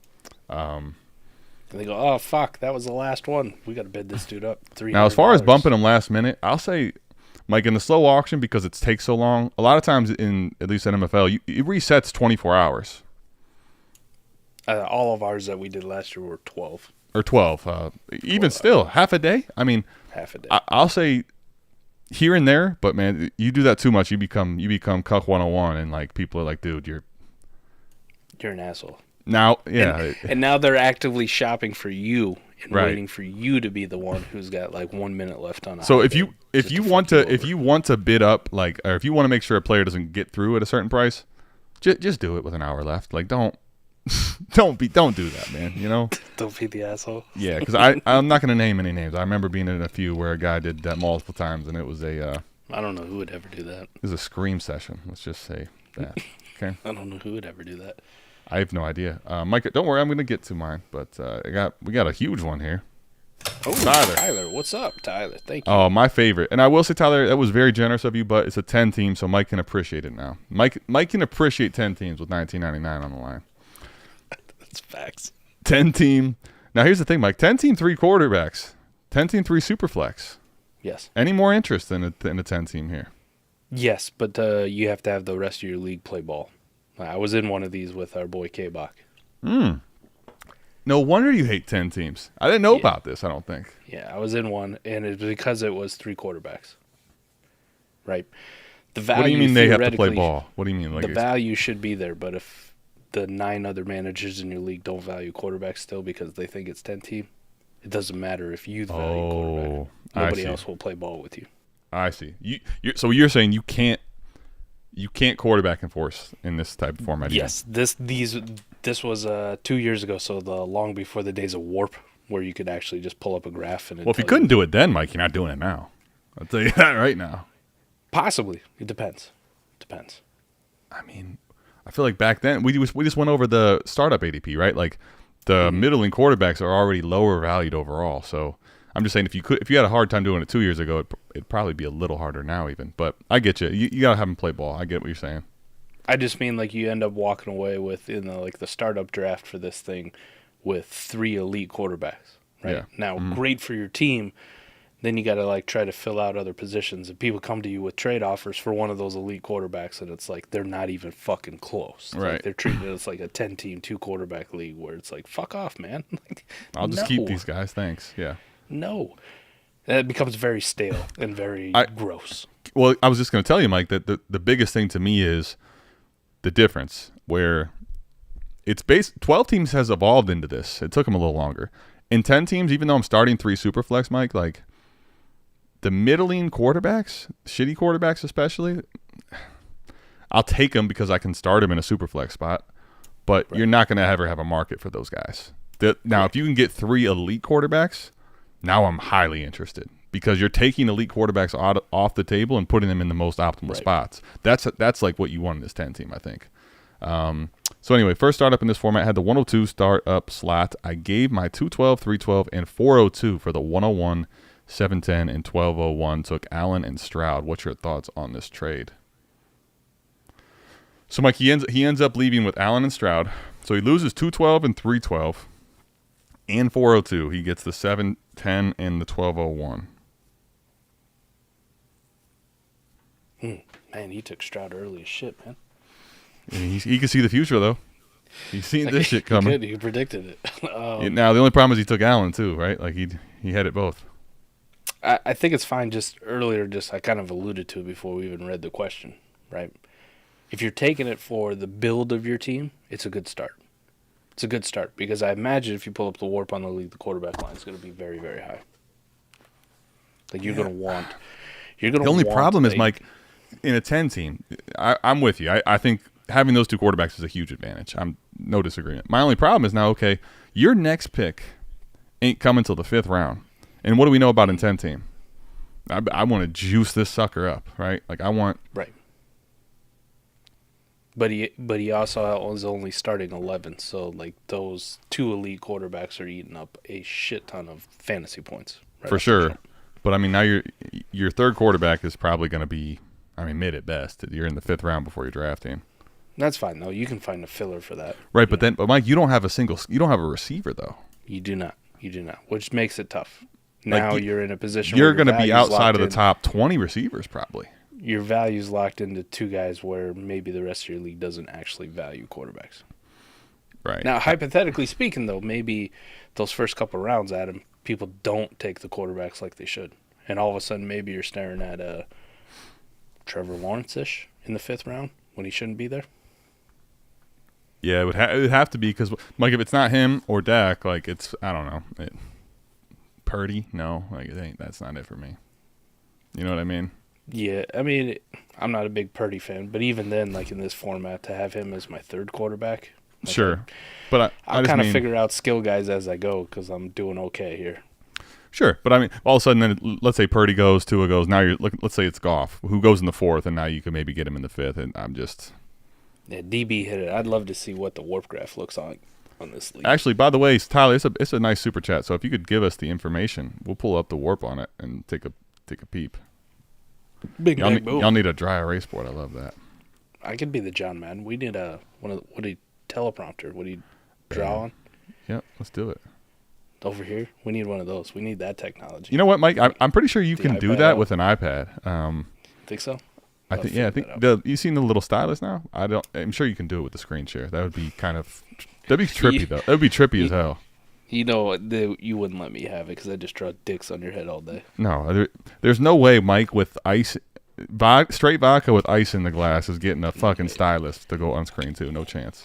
and they go, oh fuck, that was the last one. We got to bid this dude up $300. Now, as far as bumping them last minute, I'll say Mike, in the slow auction, because it takes so long, a lot of times at least in MFL, it resets 24 hours. All of ours that we did last year were 12. Or 12. Even still, half a day? I mean, half a day. I'll say here and there, but, man, you do that too much, you become Cuck 101, and, like, people are like, dude, you're an asshole. Now, yeah. And now they're actively shopping for you and right. waiting for you to be the one who's got like 1 minute left on. So if you want to bid up, like, or if you want to make sure a player doesn't get through at a certain price, just do it with an hour left. Like, don't do that, man. You know. Don't be the asshole. Yeah, because I'm not going to name any names. I remember being in a few where a guy did that multiple times, and it was a. I don't know who would ever do that. It was a scream session. Let's just say that. Okay. I don't know who would ever do that. I have no idea. Mike, don't worry, I'm going to get to mine, but we got a huge one here. Oh, Tyler, what's up, Tyler? Thank you. Oh, my favorite. And I will say, Tyler, that was very generous of you, but it's a 10 team, so Mike can appreciate it now. Mike can appreciate 10 teams with $19.99 on the line. That's facts. 10 team. Now, here's the thing, Mike. 10 team, 3 quarterbacks. 10 team, 3 super flex. Yes. Any more interest in a 10 team here? Yes, but you have to have the rest of your league play ball. I was in one of these with our boy K-Bach. No wonder you hate 10 teams. I didn't know about this, I don't think. Yeah, I was in one, and it's because it was 3 quarterbacks. Right. The value. What do you mean they have to play ball? What do you mean? Like the value should be there, but if the 9 other managers in your league don't value quarterbacks still because they think it's 10 team, it doesn't matter if you value quarterback. Nobody else will play ball with you. I see. So you're saying you can't quarterback enforce in this type of format? Yes, this was 2 years ago, so long before the days of Warp, where you could actually just pull up a graph and. Well, if you couldn't do it then, Mike, you're not doing it now. I'll tell you that right now. Possibly, it depends. I mean, I feel like back then we just went over the startup ADP, right? Like the middling quarterbacks are already lower valued overall, so. I'm just saying if you had a hard time doing it 2 years ago, it'd probably be a little harder now even. But I get you. You got to have them play ball. I get what you're saying. I just mean like you end up walking away with the startup draft for this thing with 3 elite quarterbacks. Right? Yeah. Now, great for your team. Then you got to like try to fill out other positions. And people come to you with trade offers for one of those elite quarterbacks, and it's like they're not even fucking close. Right. Like they're treating it as like a 10-team, 2-quarterback league where it's like, fuck off, man. Like, I'll just keep these guys. Thanks. Yeah. No. It becomes very stale and very gross. Well, I was just going to tell you, Mike, that the biggest thing to me is the difference where it's 12 teams has evolved into this. It took them a little longer. In 10 teams, even though I'm starting 3 Superflex, Mike, like the middling quarterbacks, shitty quarterbacks especially, I'll take them because I can start them in a Superflex spot, but you're not going to ever have a market for those guys. Now, if you can get 3 elite quarterbacks, now I'm highly interested because you're taking elite quarterbacks off the table and putting them in the most optimal spots. That's like what you want in this 10 team, I think. So anyway, first startup in this format had the 102 startup slot. I gave my 212, 312, and 402 for the 101, 710, and 1201. Took Allen and Stroud. What's your thoughts on this trade? So Mike, he ends up leaving with Allen and Stroud. So he loses 212 and 312. And 402. He gets the 710 and the 1201. Man, he took Stroud early as shit, man. He can see the future, though. He's seen this shit coming. He predicted it. Now, the only problem is he took Allen, too, right? Like, he had it both. I think it's fine. Just earlier, I kind of alluded to it before we even read the question, right? If you're taking it for the build of your team, it's a good start. It's a good start because I imagine if you pull up the Warp on the league, the quarterback line is going to be very, very high. Like you're going to want. The only problem is, Mike, in a 10 team, I'm with you. I think having those 2 quarterbacks is a huge advantage. I'm no disagreement. My only problem is now, okay, your next pick ain't coming till the 5th round, and what do we know about a 10 team? I want to juice this sucker up, right? Like I want right. But he also was only starting 11, so like those 2 elite quarterbacks are eating up a shit ton of fantasy points. Right for sure. But I mean, now your third quarterback is probably going to be, I mean, mid at best. You're in the 5th round before you're drafting. That's fine though. You can find a filler for that. Right, but Mike, you don't have a receiver though. You do not, which makes it tough. Now Like, you're in a position you're where going to be outside of the in. top 20 receivers probably. Your value's locked into two guys where maybe the rest of your league doesn't actually value quarterbacks. Right. Now, hypothetically speaking, though, maybe those first couple rounds, Adam, people don't take the quarterbacks like they should. And all of a sudden, maybe you're staring at Trevor Lawrence-ish in the 5th round when he shouldn't be there. Yeah, it would have to be because, Mike, if it's not him or Dak, like it's, I don't know. Purdy? No. Like that's not it for me. You know what I mean? Yeah, I mean, I'm not a big Purdy fan, but even then, like in this format, to have him as my 3rd quarterback. Like Sure. But I'll kind of figure out skill guys as I go because I'm doing okay here. Sure, but I mean, all of a sudden, then let's say Purdy goes, Tua goes. Now let's say it's Goff, who goes in the 4th, and now you can maybe get him in the 5th. And I'm just, Yeah, DB hit it. I'd love to see what the warp graph looks like on this league. actually, by the way, Tyler, it's a nice super chat. So if you could give us the information, we'll pull up the warp on it and take a peep. Big Y'all, boom. y'all need a dry erase board. I love that. I could be the John Madden. We need what do you teleprompter? What do you draw on Yep, let's do it. over here? We need one of those. We need that technology. You know what, Mike? I'm pretty sure you The can do iPad that out? with an iPad. Think so? I think you seen the little stylus now? I'm sure you can do it with the screen share. That would be that'd be trippy though. That would be trippy as hell. You know, you wouldn't let me have it because I just draw dicks on your head all day. No, there's no way Mike with ice, straight vodka with ice in the glass is getting a fucking stylus to go on screen too. No chance.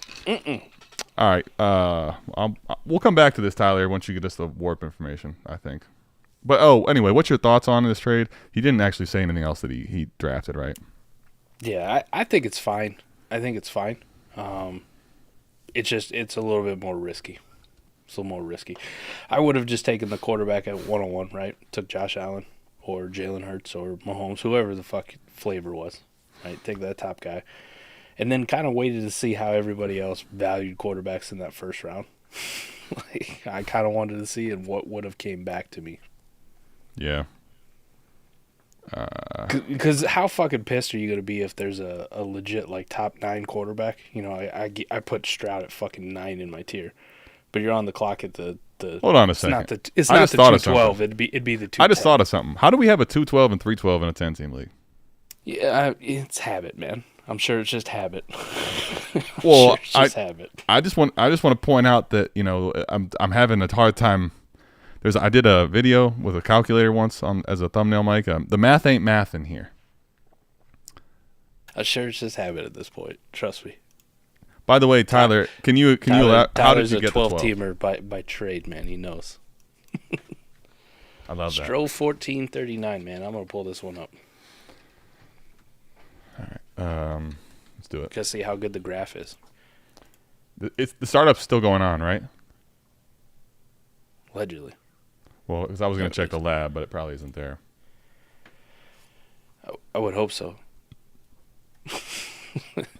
All right, we'll come back to this, Tyler, once you get us the warp information, I think. But anyway, what's your thoughts on this trade? He didn't actually say anything else that he drafted, right? Yeah, I think it's fine. I think it's fine. It's a little bit more risky. It's a little more risky. I would have just taken the quarterback at 101, right? Took Josh Allen or Jalen Hurts or Mahomes, whoever the fuck flavor was, right? Take that top guy. And then kind of waited to see how everybody else valued quarterbacks in that first round. Like, I kind of wanted to see what would have came back to me. Yeah. Because how fucking pissed are you going to be if there's a legit, like, top 9 quarterback? You know, I put Stroud at fucking 9 in my tier. But you're on the clock at the Hold on a second. It's not the 212. It'd be the 210. I just thought of something. How do we have a 212 and 312 in a 10-team league? Yeah, it's habit, man. I'm sure it's just habit. Well, it's just habit. I just want to point out that, you know, I'm having a hard time. I did a video with a calculator once as a thumbnail, Mike. The math ain't math in here. I'm sure it's just habit at this point. Trust me. By the way, Tyler, can you allow? How did you get the 12? Tyler's a 12-teamer by trade, man. He knows. I love that. Stro 1439, man. I'm gonna pull this one up. All right, let's do it. Gotta see how good the graph is. The startup's still going on, right? Allegedly. Well, because I was going to check the lab, but it probably isn't there. I would hope so.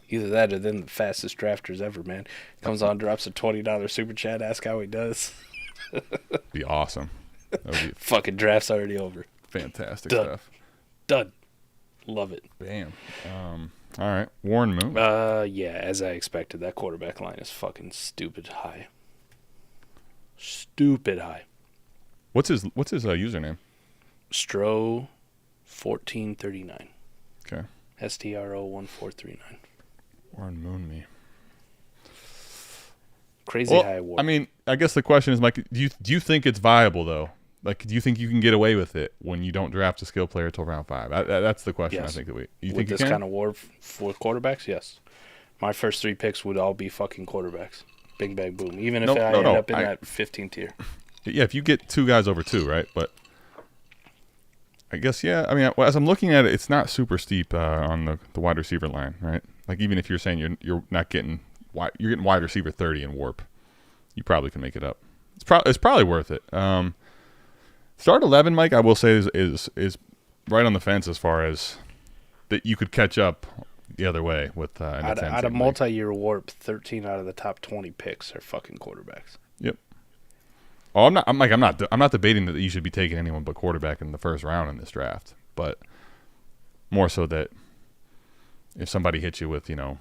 Either that or then the fastest drafters ever, man. Comes on, drops a $20 super chat, ask how he does. Be awesome. That would be Fucking draft's already over. fantastic Done. stuff. Done. Love it. Bam. All right, Warren Moon. Yeah, as I expected, that quarterback line is fucking stupid high. Stupid high. What's his username? Stro 1439. Okay. STRO 1439. Warren Moon me. Crazy high award. I mean, I guess the question is, Mike, do you think it's viable though? Like, do you think you can get away with it when you don't draft a skill player till round 5? That's the question. Yes. I think that you With think you this can? kind of war for quarterbacks, yes. My first 3 picks would all be fucking quarterbacks. Bing, bang, boom. Even if I end up in that 15th tier. Yeah, if you get 2 guys over 2, right? But I guess, yeah. I mean, as I'm looking at it, it's not super steep on the wide receiver line, right? Like, even if you're saying you're not getting you're getting wide receiver 30 in warp, you probably can make it up. It's probably worth it. Start 11, Mike, I will say is right on the fence as far as that you could catch up the other way with out of multi-year warp, 13 out of the top 20 picks are fucking quarterbacks. Yep. Oh, I'm not debating that you should be taking anyone but quarterback in the first round in this draft, but more so that if somebody hits you with, you know,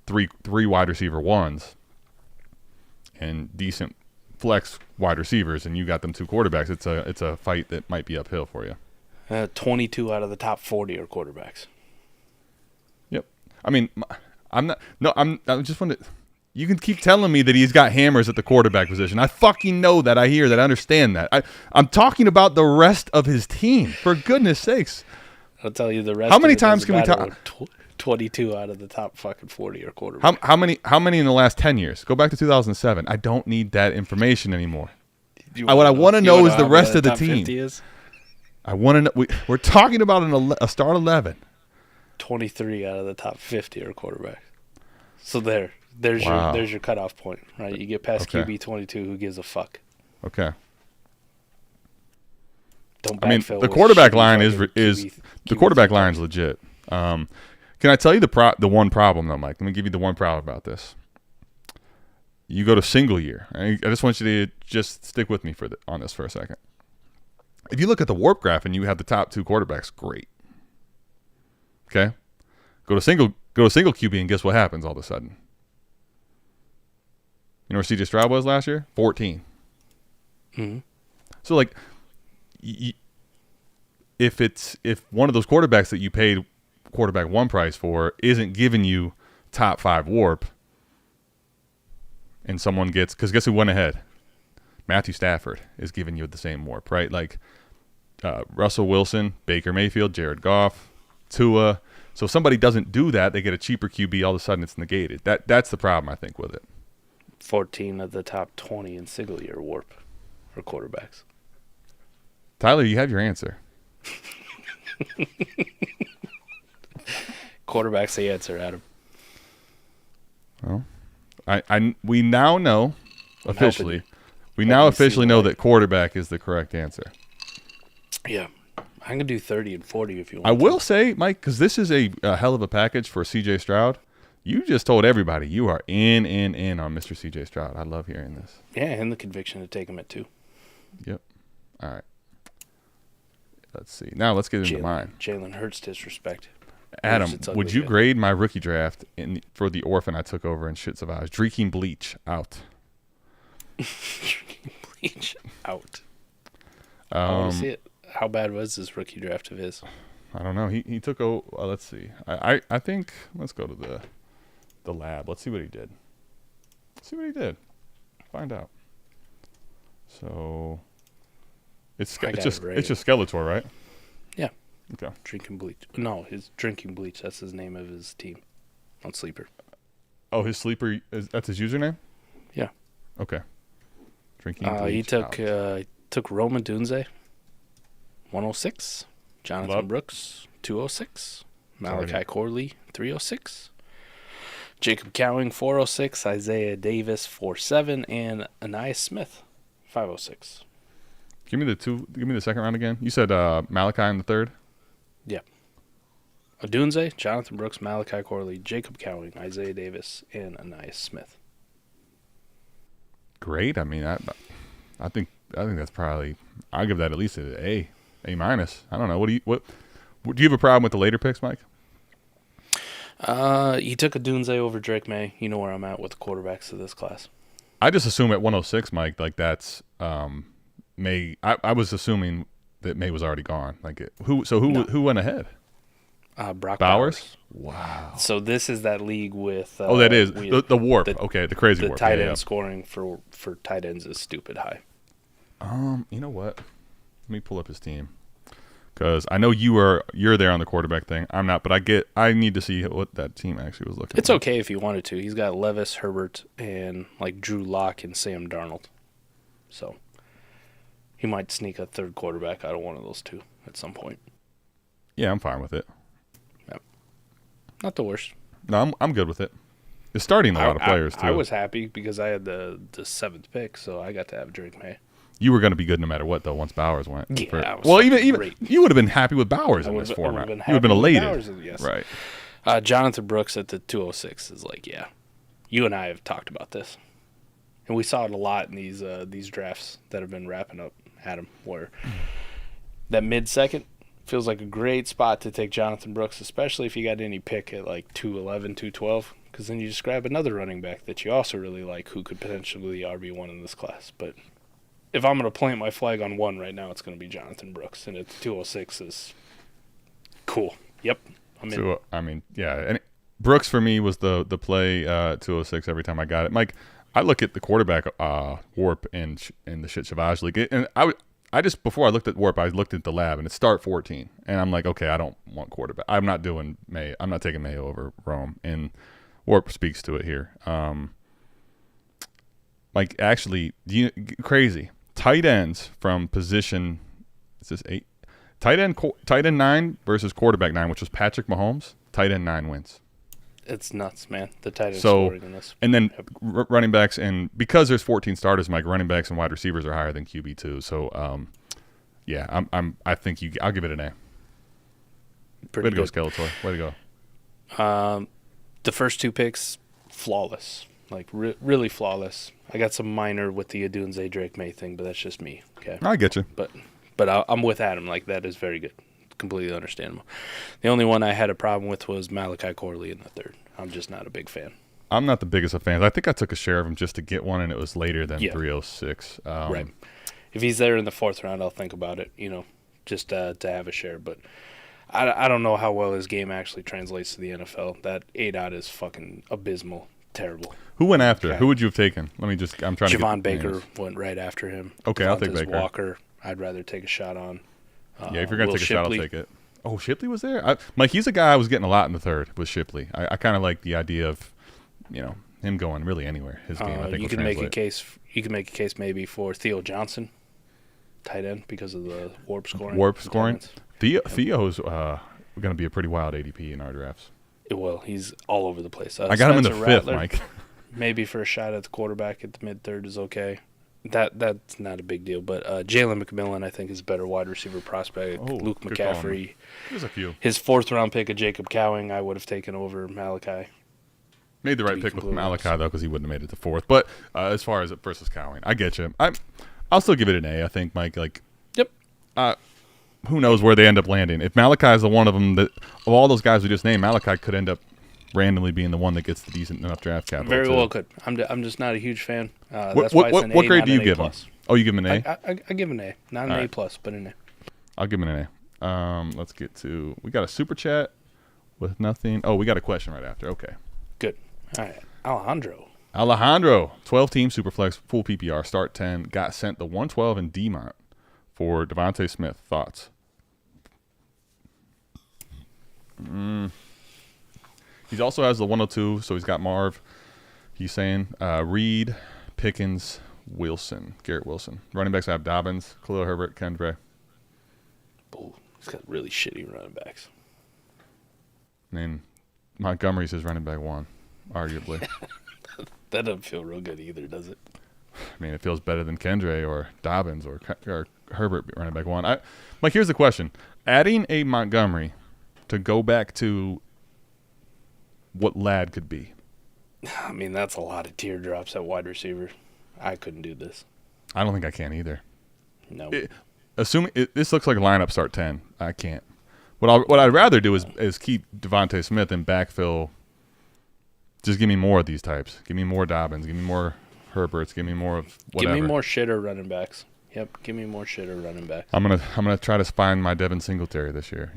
three wide receiver ones and decent flex wide receivers and you got them 2 quarterbacks, it's a fight that might be uphill for you. 22 out of the top 40 are quarterbacks. Yep. I mean, I'm just wondering. You can keep telling me that he's got hammers at the quarterback position. I fucking know that. I hear that. I understand that. I'm talking about the rest of his team. For goodness sakes. I'll tell you the rest. How many times can we talk? 22 out of the top fucking 40 are quarterbacks. How many in the last 10 years? Go back to 2007. I don't need that information anymore. What I want to know is the rest of the team. I want to know. We're talking about a start 11. 23 out of the top 50 are quarterbacks. So there's your cutoff point, right? You get past QB 22, who gives a fuck? Okay. Don't backfill. I mean, the quarterback line is the quarterback line's legit. Can I tell you the one problem though, Mike? Let me give you the one problem about this. You go to single year. I just want you to just stick with me on this for a second. If you look at the warp graph and you have the top 2 quarterbacks, great. Okay? Go to single QB and guess what happens all of a sudden? You know where CJ Stroud was last year? 14. Mm-hmm. So like if one of those quarterbacks that you paid quarterback 1 price for isn't giving you top 5 warp and someone gets, because guess who went ahead? Matthew Stafford is giving you the same warp, right? Like Russell Wilson, Baker Mayfield, Jared Goff, Tua. So if somebody doesn't do that, they get a cheaper QB, all of a sudden it's negated. That's the problem, I think, with it. 14 of the top 20 in single year warp for quarterbacks. Tyler, you have your answer. Quarterback's the answer, Adam. Well, we now know officially. We now officially know that quarterback is the correct answer. Yeah. I'm going to do 30 and 40 if you want. I will say, Mike, because this is a hell of a package for CJ Stroud. You just told everybody you are in on Mr. CJ Stroud. I love hearing this. Yeah, and the conviction to take him at 2. Yep. All right. Let's see. Now let's get into mine. Jalen Hurts disrespect. Adam, would you grade my rookie draft for the orphan I took over in Shit Savage? Drinking bleach out. Drinking bleach out. I want to see it. How bad was this rookie draft of his? I don't know. He took let's see. I think let's go to the lab. Let's see what he did. Find out. So it's just Skeletor, right? Yeah. Okay. Drinking bleach. No, his drinking bleach. That's his name of his team on Sleeper. Oh, his Sleeper that's his username? Yeah. Okay. Drinking bleach. He took Roma Dunze, 106. Jonathan Brooks, 206. Malachi Corley, 306. Jacob Cowing, 406. Isaiah Davis, 47. And Anais Smith, 506. Give me the second round again. You said Malachi in the third? Yeah. Odunze, Jonathan Brooks, Malachi Corley, Jacob Cowing, Isaiah Davis, and Anais Smith. Great. I mean, I think that's probably, I'll give that at least an A minus. I don't know. Do you have a problem with the later picks, Mike? He took Odunze over Drake May. You know where I'm at with the quarterbacks of this class. I just assume at 106, Mike, like that's May. I was assuming that May was already gone. Who went ahead? Brock Bowers. Wow. So this is that league with. That is the warp. The crazy warp. The tight end scoring for tight ends is stupid high. You know what? Let me pull up his team because I know you're there on the quarterback thing. I'm not, but I need to see what that team actually was looking. It's like. Okay if you wanted to. He's got Levis, Herbert, and like Drew Lock and Sam Darnold. So he might sneak a third quarterback out of one of those two at some point. Yeah, I'm fine with it. Yep. Not the worst. No, I'm good with it. It's starting a lot of players too. I was happy because I had the 7th pick, so I got to have Drake May. You were going to be good no matter what, though, once Bowers went. Yeah, even great. You would have been happy with Bowers in this format. You would have been elated. Bowers, yes. Right. Jonathan Brooks at the 206 is like, yeah. You and I have talked about this. And we saw it a lot in these drafts that have been wrapping up, Adam, where that mid-second feels like a great spot to take Jonathan Brooks, especially if you got any pick at like 211, 212, because then you just grab another running back that you also really like who could potentially be RB1 in this class. But if I'm going to plant my flag on one right now, it's going to be Jonathan Brooks, and it's 206 is cool. Yep, I'm in. So, I mean, yeah. And Brooks for me was the play 206 every time I got it. Mike, I look at the quarterback warp in the Shit Shavage League, and I just before I looked at warp, I looked at the lab, and it's start 14, and I'm like, okay, I don't want quarterback. I'm not doing May. I'm not taking Mayo over Rome, and warp speaks to it here. Like actually, crazy tight ends from position. Is this 8? Tight end 9 versus quarterback 9, which was Patrick Mahomes. Tight end 9 wins. It's nuts, man. The tight end scoring in this. And then running backs, and because there's 14 starters, Mike, running backs and wide receivers are higher than QB2. So, yeah, I think I'll give it an A. Pretty Way to go, good. Skeletor. Way to go. The first 2 picks, flawless. Like, really flawless. I got some minor with the Adunze Drake May thing, but that's just me. Okay. I get you. But I'm with Adam. Like, that is very good. Completely understandable. The only one I had a problem with was Malachi Corley in the third. I'm just not a big fan. I'm not the biggest of fans. I think I took a share of him just to get one, and it was later than 306. Right. If he's there in the 4th round, I'll think about it, just to have a share. But I don't know how well his game actually translates to the NFL. That A-Dot is fucking abysmal. Terrible. Who went after? Okay. Who would you have taken? I'm trying to Javon Baker went right after him. Okay, I'll take Baker. Walker, I'd rather take a shot on. Yeah, if you're going to take a shot, I'll Shipley. take it. Oh, Shipley was there? Mike, he's a guy I was getting a lot in the third with Shipley. I kind of like the idea of, him going really anywhere. His game, I think, you will can translate. make a case. You can make a case maybe for Theo Johnson, tight end, because of the warp scoring. Theo's going to be a pretty wild ADP in our drafts. It will. He's all over the place. I got him in the Spencer 5th, Rattler, Mike. Maybe for a shot at the quarterback at the mid-third is okay. That's not a big deal. But Jalen McMillan, I think, is a better wide receiver prospect. Oh, Luke good call, McCaffrey. There's a few. His 4th-round pick of Jacob Cowing, I would have taken over Malachi. Made the right pick with Malachi, though, because he wouldn't have made it to 4th. But as far as it versus Cowing, I get you. I'll still give it an A, I think, Mike. Like, Yep. Who knows where they end up landing? If Malachi is the one of them, that of all those guys we just named, Malachi could end up randomly being the one that gets the decent enough draft capital. Very too. well could. I'm just not a huge fan. What That's why it's an what A, grade not do you an give A+. him? Oh, you give him an A? I give him an A. Not an All A+, right. but an A. I'll give him an A. Let's get to – we got a super chat with nothing. Oh, we got a question right after. Okay. Good. All right. Alejandro, 12-team Superflex, full PPR, start 10, got sent the 112 in DMont for Devontae Smith. Thoughts? He also has the 102, so he's got Marv. He's saying Reed, Pickens, Garrett Wilson. Running backs have Dobbins, Khalil Herbert, Kendra. Oh, he's got really shitty running backs. And then Montgomery's his running back 1, arguably. That doesn't feel real good either, does it? I mean, it feels better than Kendra or Dobbins or Herbert running back 1. Mike, here's the question. Adding a Montgomery to go back to what Ladd could be. I mean, that's a lot of teardrops at wide receiver. I couldn't do this. I don't think I can either. No. This looks like a lineup start 10. I can't. What I'd rather do is keep Devontae Smith and backfill. Just give me more of these types. Give me more Dobbins. Give me more Herberts. Give me more of whatever. Give me more shitter running backs. Yep, give me more shitter running backs. I'm gonna try to find my Devin Singletary this year.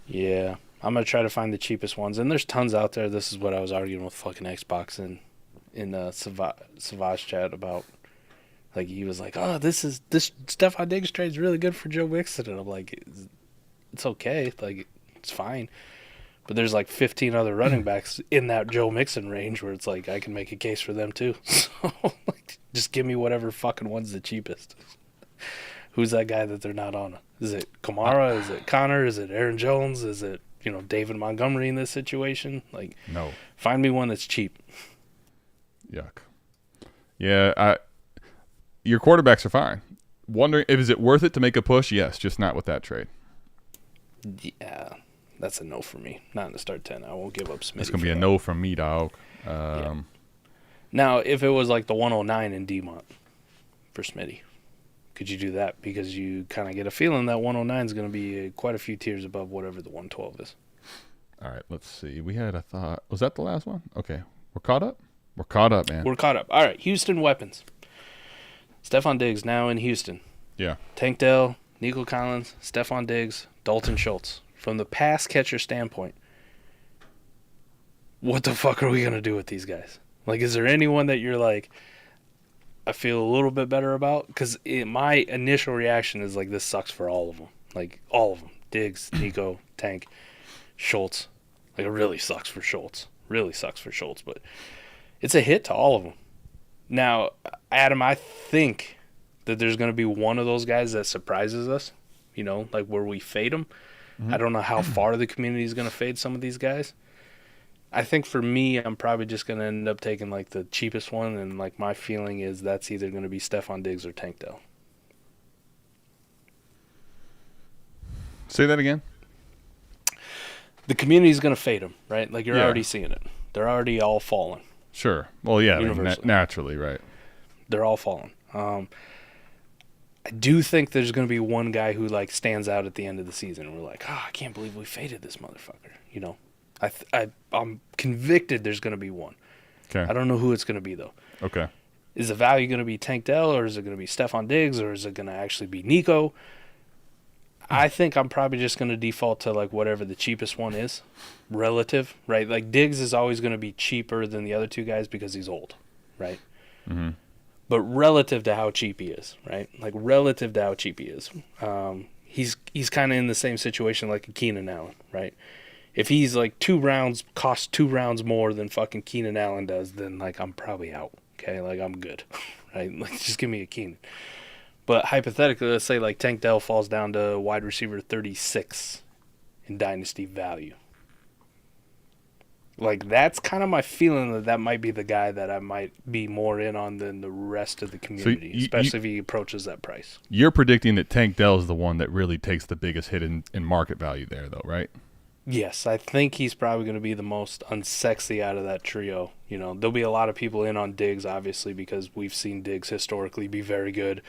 Yeah, I'm gonna try to find the cheapest ones, and there's tons out there. This is what I was arguing with fucking Xbox in Savage chat about. Like, he was like, "Oh, this Stefon Diggs trade's really good for Joe Mixon," and I'm like, "It's okay, like it's fine." But there's like 15 other running backs in that Joe Mixon range where it's like I can make a case for them too. So like, just give me whatever fucking one's the cheapest. Who's that guy that they're not on? Is it Kamara? Is it Connor? Is it Aaron Jones? Is it David Montgomery in this situation? Like, No. Find me one that's cheap. Yuck. Yeah, your quarterbacks are fine. Wondering is it worth it to make a push? Yes, just not with that trade. Yeah. That's a no for me. Not in the start 10. I won't give up Smitty. It's going to be a no from me, dog. Yeah. Now, if it was like the 109 in DMont for Smitty, could you do that? Because you kind of get a feeling that 109 is going to be quite a few tiers above whatever the 112 is. All right, let's see. We had a thought. Was that the last one? Okay. We're caught up? We're caught up, man. We're caught up. All right, Houston weapons. Stefon Diggs now in Houston. Yeah. Tank Dell, Nico Collins, Stefon Diggs, Dalton Schultz. From the pass catcher standpoint, what the fuck are we going to do with these guys? Like, is there anyone that you're like, I feel a little bit better about? Because my initial reaction is like, this sucks for all of them. Like, all of them. Diggs, Nico, Tank, Schultz. Like, it really sucks for Schultz. Really sucks for Schultz. But it's a hit to all of them. Now, Adam, I think that there's going to be one of those guys that surprises us, you know, like where we fade them. Mm-hmm. I don't know how far the community is going to fade some of these guys. I think for me, I'm probably just going to end up taking like the cheapest one, and like my feeling is that's either going to be Stefon Diggs or Tank Dell. Say that again. The community is going to fade them, right? Like you're Yeah. already seeing it. They're already all falling. Sure. Well, yeah, I mean, naturally, right. They're all falling. I do think there's going to be one guy who like stands out at the end of the season. We're like, I can't believe we faded this motherfucker. You know, I'm convicted there's going to be one. Okay. I don't know who it's going to be though. Okay. Is the value going to be Tank Dell, or is it going to be Stefon Diggs, or is it going to actually be Nico? I think I'm probably just going to default to like whatever the cheapest one is, relative, right? Like Diggs is always going to be cheaper than the other two guys because he's old, right? Mm-hmm. But relative to how cheap he is, right? Like relative to how cheap he is, he's kind of in the same situation like a Keenan Allen, right? If he's like costs 2 rounds more than fucking Keenan Allen does, then like I'm probably out. Okay, like I'm good, right? Like just give me a Keenan. But hypothetically, let's say like Tank Dell falls down to wide receiver 36 in dynasty value. Like that's kind of my feeling that might be the guy that I might be more in on than the rest of the community, especially if he approaches that price. You're predicting that Tank Dell is the one that really takes the biggest hit in market value there, though, right? Yes, I think he's probably going to be the most unsexy out of that trio. You know, there'll be a lot of people in on Diggs, obviously, because we've seen Diggs historically be very good.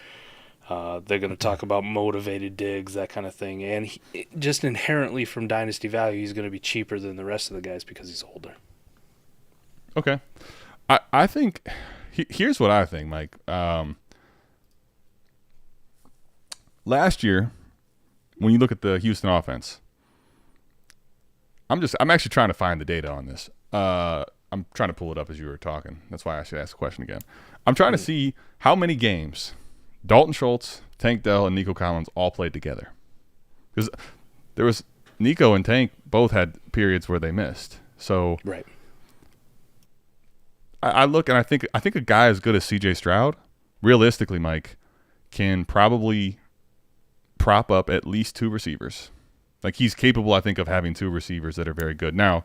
They're going to talk about motivated Diggs, that kind of thing. And just inherently from dynasty value, he's going to be cheaper than the rest of the guys because he's older. Okay. I think here's what I think, Mike. Last year, when you look at the Houston offense, I'm actually trying to find the data on this. I'm trying to pull it up as you were talking. That's why I should ask the question again. I'm trying to see how many games Dalton Schultz, Tank Dell, and Nico Collins all played together. Because there was Nico and Tank both had periods where they missed. So right. I look and I think a guy as good as CJ Stroud, realistically, Mike, can probably prop up at least 2 receivers. Like he's capable, I think, of having 2 receivers that are very good. Now,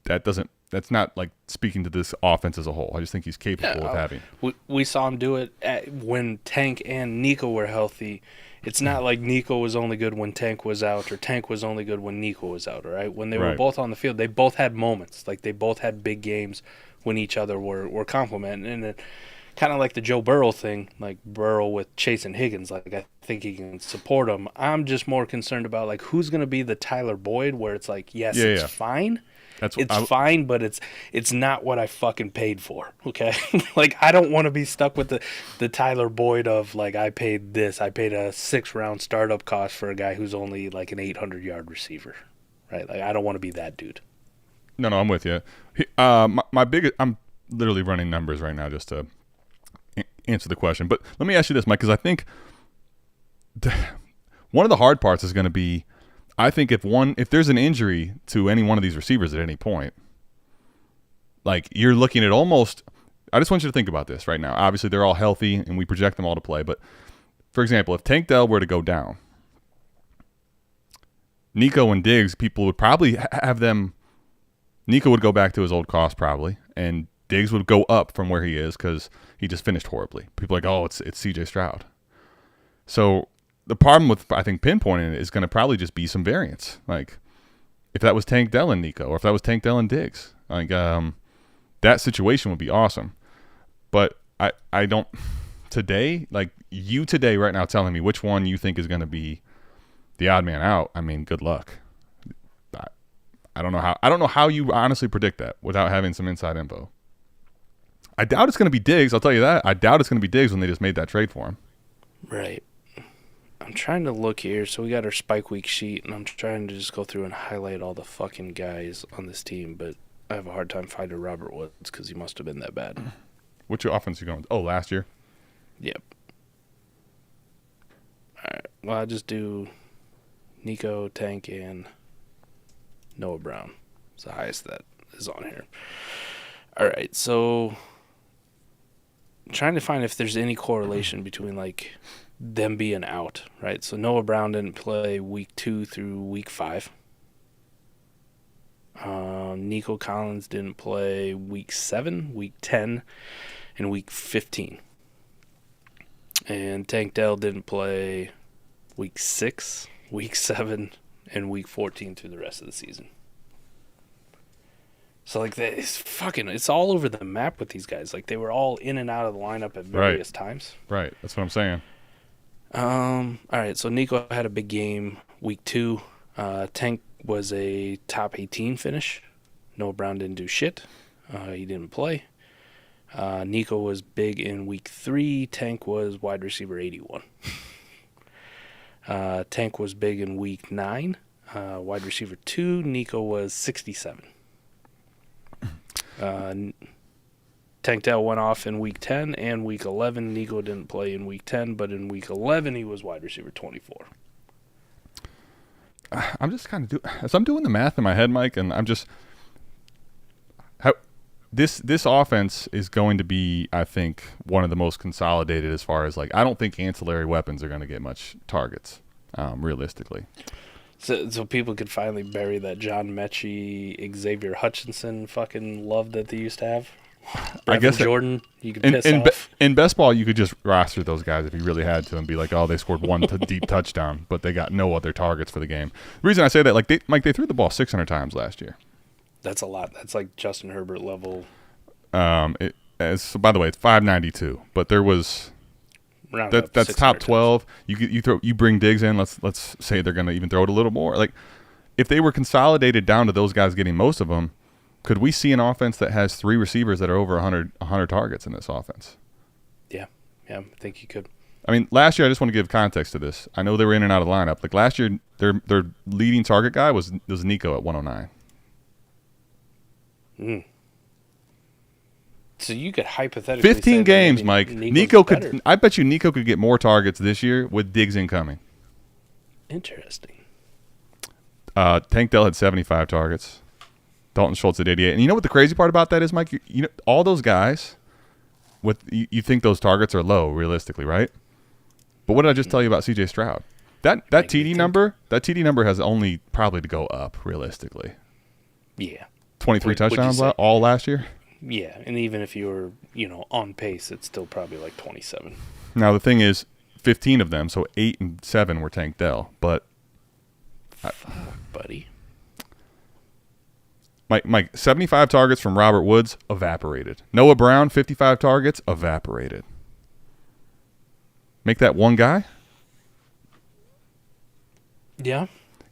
that's not like speaking to this offense as a whole. I just think he's capable of having. We saw him do it when Tank and Nico were healthy. It's not like Nico was only good when Tank was out, or Tank was only good when Nico was out, all right? When they were both on the field, they both had moments. Like they both had big games when each other were complimenting. And it, kind of like the Joe Burrow thing, like Burrow with Chase and Higgins. Like I think he can support them. I'm just more concerned about like who's going to be the Tyler Boyd where it's like, yes, it's fine. It's fine, but it's not what I fucking paid for, okay? Like, I don't want to be stuck with the Tyler Boyd of, like, I paid a 6-round startup cost for a guy who's only, like, an 800-yard receiver, right? Like, I don't want to be that dude. No, I'm with you. My biggest – I'm literally running numbers right now just to answer the question. But let me ask you this, Mike, because I think one of the hard parts is going to be – I think if there's an injury to any one of these receivers at any point, like you're looking at almost – I just want you to think about this right now. Obviously, they're all healthy, and we project them all to play. But, for example, if Tank Dell were to go down, Nico and Diggs, people would probably have them – Nico would go back to his old cost probably, and Diggs would go up from where he is because he just finished horribly. People are like, oh, it's CJ Stroud. So – the problem with, I think, pinpointing it is going to probably just be some variance. Like, if that was Tank Dell and Nico, or if that was Tank Dell and Diggs, like, that situation would be awesome. But I don't today, like you today right now telling me which one you think is going to be the odd man out. I mean, good luck. I don't know how you honestly predict that without having some inside info. I doubt it's going to be Diggs. I'll tell you that. I doubt it's going to be Diggs when they just made that trade for him. Right. I'm trying to look here. So we got our spike week sheet, and I'm trying to just go through and highlight all the fucking guys on this team, but I have a hard time finding Robert Woods because he must have been that bad. What's your offense you going with? Oh, last year? Yep. All right. Well, I just do Nico, Tank, and Noah Brown. It's the highest that is on here. All right. So I'm trying to find if there's any correlation between, like, them being out, right? So Noah Brown didn't play week 2 through week 5. Nico Collins didn't play week 7, week 10, and week 15. And Tank Dell didn't play week 6, week 7, and week 14 through the rest of the season. So, like, it's all over the map with these guys. Like, they were all in and out of the lineup at various times. Right. That's what I'm saying. All right, so Nico had a big game week 2. Tank was a top 18 finish. Noah Brown didn't do shit. He didn't play. Nico was big in week 3. Tank was wide receiver 81. Tank was big in week 9. Wide receiver 2. Nico was 67. Tank Dell went off in week 10 and week 11. Nico didn't play in week 10, but in week 11 he was wide receiver 24. I'm just kind of as I'm doing the math in my head, Mike, and I'm just this offense is going to be, I think, one of the most consolidated as far as, like, I don't think ancillary weapons are going to get much targets, realistically. So people could finally bury that John Mechie, Xavier Hutchinson fucking love that they used to have. I guess Jordan, you could piss off. In best ball, you could just roster those guys if you really had to and be like, oh, they scored one deep touchdown, but they got no other targets for the game. The reason I say that, like, they threw the ball 600 times last year. That's a lot. That's like Justin Herbert level. By the way, it's 592, but there was that's top 12. You bring Diggs in. Let's say they're going to even throw it a little more. Like, if they were consolidated down to those guys getting most of them, could we see an offense that has 3 receivers that are over 100 targets in this offense? Yeah, I think you could. I mean, last year, I just want to give context to this. I know they were in and out of the lineup. Like, last year, their leading target guy was Nico at 109. So you could hypothetically 15 say games, Mike. Nico could. I bet you Nico could get more targets this year with Diggs incoming. Interesting. Tank Dell had 75 targets. Dalton Schultz at 88. And you know what the crazy part about that is, Mike? You know, all those guys, you think those targets are low, realistically, right? But what did I just tell you about CJ Stroud? That TD number has only probably to go up, realistically. Yeah. 23 touchdowns all last year? Yeah, and even if you were, on pace, it's still probably like 27. Now, the thing is, 15 of them, so 8 and 7 were Tank Dell. But fuck, buddy. Mike, 75 targets from Robert Woods, evaporated. Noah Brown, 55 targets, evaporated. Make that one guy? Yeah.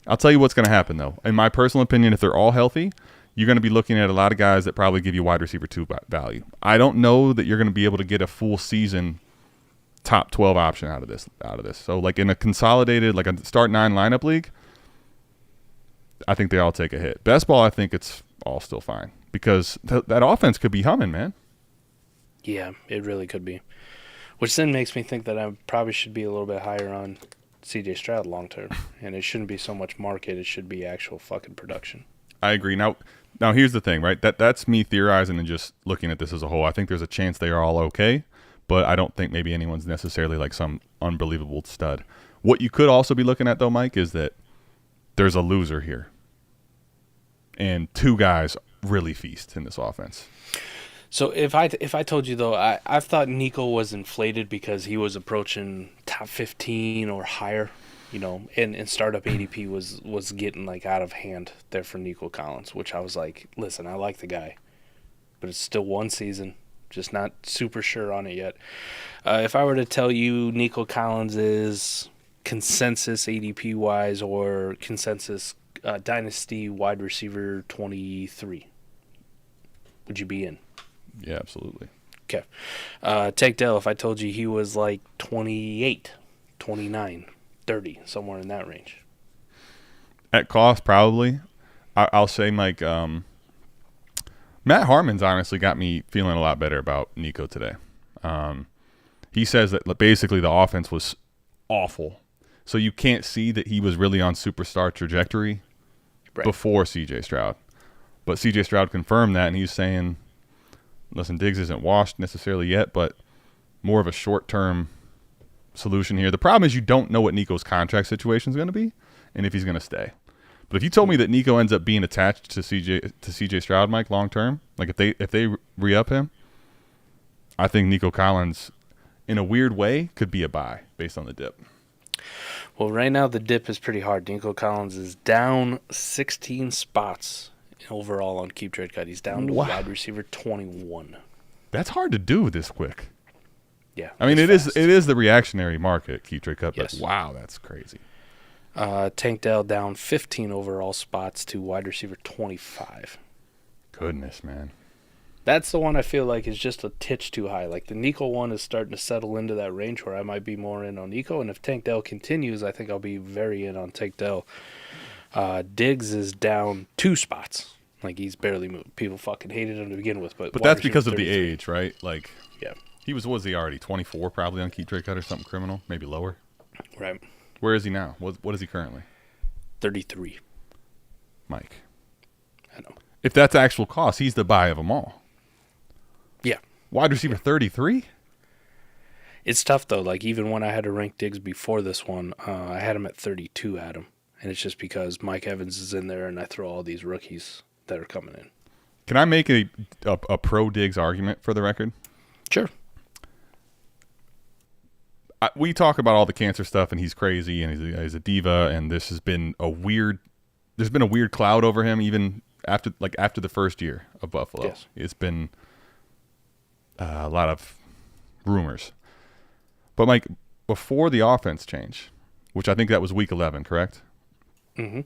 I'll tell you what's going to happen, though. In my personal opinion, if they're all healthy, you're going to be looking at a lot of guys that probably give you wide receiver 2 value. I don't know that you're going to be able to get a full season top 12 option out of this. So, like, in a consolidated, like a start 9 lineup league, I think they all take a hit. Best ball, I think it's all still fine because that offense could be humming, man. Yeah, it really could be. Which then makes me think that I probably should be a little bit higher on CJ Stroud long term. And it shouldn't be so much market. It should be actual fucking production. I agree. Now here's the thing, right? That's me theorizing and just looking at this as a whole. I think there's a chance they are all okay, but I don't think maybe anyone's necessarily like some unbelievable stud. What you could also be looking at, though, Mike, is that there's a loser here. And 2 guys really feast in this offense. So if I told you, though, I thought Nico was inflated because he was approaching top 15 or higher, and startup ADP was getting, like, out of hand there for Nico Collins, which I was like, listen, I like the guy, but it's still one season, just not super sure on it yet. If I were to tell you Nico Collins is consensus ADP-wise or consensus Dynasty wide receiver 23, would you be in? Yeah, absolutely. Okay. Tank Dell, if I told you he was like 28, 29, 30, somewhere in that range. At cost, probably. I'll say, Mike, Matt Harmon's honestly got me feeling a lot better about Nico today. He says that basically the offense was awful. So you can't see that he was really on superstar trajectory before CJ Stroud. But CJ Stroud confirmed that, and he's saying, listen, Diggs isn't washed necessarily yet, but more of a short-term solution here. The problem is you don't know what Nico's contract situation is going to be and if he's going to stay. But if you told me that Nico ends up being attached to CJ Stroud, Mike, long-term, like if they re-up him, I think Nico Collins, in a weird way, could be a buy based on the dip. Well, right now the dip is pretty hard. Nico Collins is down 16 spots overall on Keep Trade Cut. He's down to wide receiver 21. That's hard to do this quick. Yeah. I mean, it is the reactionary market, Keep Trade Cut, but yes. Wow, that's crazy. Tank Dell down 15 overall spots to wide receiver 25. Goodness, man. That's the one I feel like is just a titch too high. Like the Nico one is starting to settle into that range where I might be more in on Nico. And if Tank Dell continues, I think I'll be very in on Tank Dell. Diggs is down 2 spots. Like he's barely moved. People fucking hated him to begin with. But that's because of the age, right? Like, yeah. He was he already? 24 probably on Keep Trade Cut or something criminal? Maybe lower? Right. Where is he now? What is he currently? 33. Mike. I know. If that's actual cost, he's the buy of them all. Yeah. Wide receiver 33? It's tough, though. Like, even when I had to rank Diggs before this one, I had him at 32, Adam. And it's just because Mike Evans is in there and I throw all these rookies that are coming in. Can I make a pro Diggs argument for the record? Sure. We talk about all the cancer stuff and he's crazy and he's a diva and there's been a weird cloud over him even after the first year of Buffalo. Yes. It's been a lot of rumors. But Mike, before the offense change, which I think that was week 11, correct? Mm-hmm.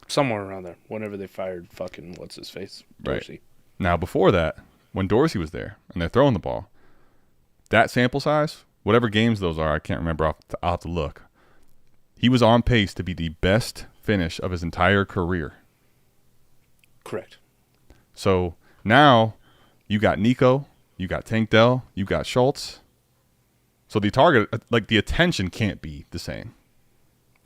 Somewhere around there. Whenever they fired fucking what's his face, Dorsey. Right. Now before that, when Dorsey was there and they're throwing the ball, that sample size, whatever games those are, I can't remember. I'll have to look. He was on pace to be the best finish of his entire career. Correct. So now you got Nico, you got Tank Dell, you got Schultz. So the target, like the attention, can't be the same.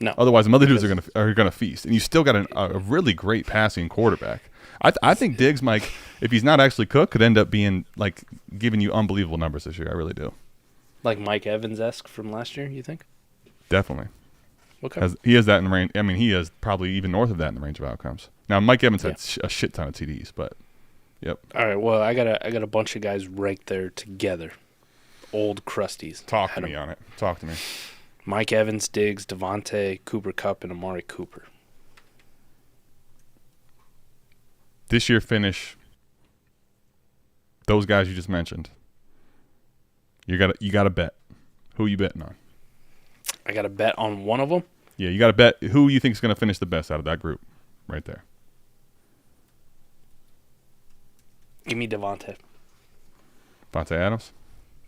No. Otherwise, the other dudes are gonna feast, and you still got a really great passing quarterback. I think Diggs, Mike, if he's not actually cooked, could end up being like giving you unbelievable numbers this year. I really do. Like Mike Evans-esque from last year, you think? Definitely. Okay. He has that in the range. I mean, he is probably even north of that in the range of outcomes. Now, Mike Evans had a shit ton of TDs, but yep. All right. Well, I got a bunch of guys ranked there together. Old crusties. Talk to me on it. Talk to me. Mike Evans, Diggs, Devontae, Cooper Kupp, and Amari Cooper. This year finish, those guys you just mentioned. You got to bet. Who are you betting on? I got to bet on one of them. Yeah, you got to bet who you think is going to finish the best out of that group, right there. Give me Devontae. Devontae Adams.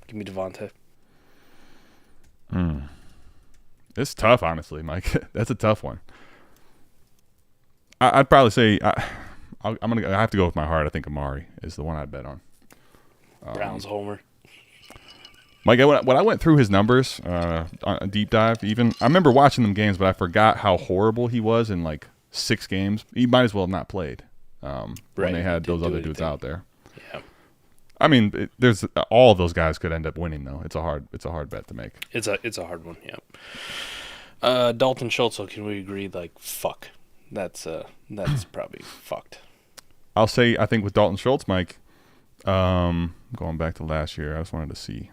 Give me Devontae. It's tough, honestly, Mike. That's a tough one. I'd probably say I have to go with my heart. I think Amari is the one I'd bet on. Browns homer. Mike, when I went through his numbers on a deep dive, even I remember watching them games, but I forgot how horrible he was in like 6 games. He might as well have not played when they had those other dudes out there. Yeah. I mean, there's all of those guys could end up winning though. It's a hard bet to make. It's a hard one. Yeah. Dalton Schultz. So can we agree? Like fuck. That's probably fucked. I'll say I think with Dalton Schultz, Mike. Going back to last year, I just wanted to see.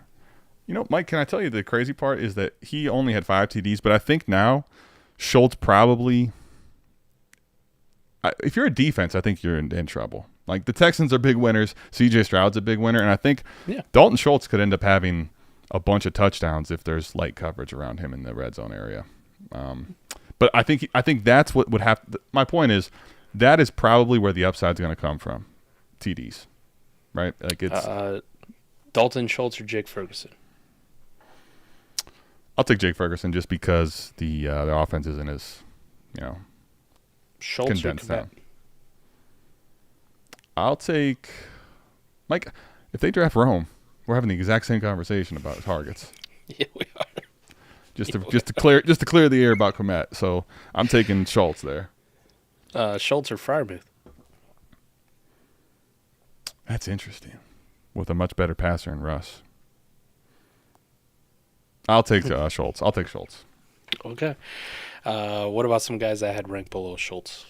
You know, Mike, can I tell you the crazy part is that he only had 5 TDs, but I think now Schultz probably. If you're a defense, I think you're in trouble. Like the Texans are big winners. CJ Stroud's a big winner, and I think Dalton Schultz could end up having a bunch of touchdowns if there's light coverage around him in the red zone area. But I think that's what would have. My point is that is probably where the upside's going to come from. TDs, right? Like it's Dalton Schultz or Jake Ferguson? I'll take Jake Ferguson just because the offense isn't as, Schultz or condensed Komet? down. I'll take Mike. If they draft Rome, we're having the exact same conversation about targets. Yeah, we are. Just to clear the air about Komet. So I'm taking Schultz there. Schultz or Freiermuth? That's interesting. With a much better passer in Russ. I'll take Schultz. I'll take Schultz. Okay. What about some guys I had ranked below Schultz?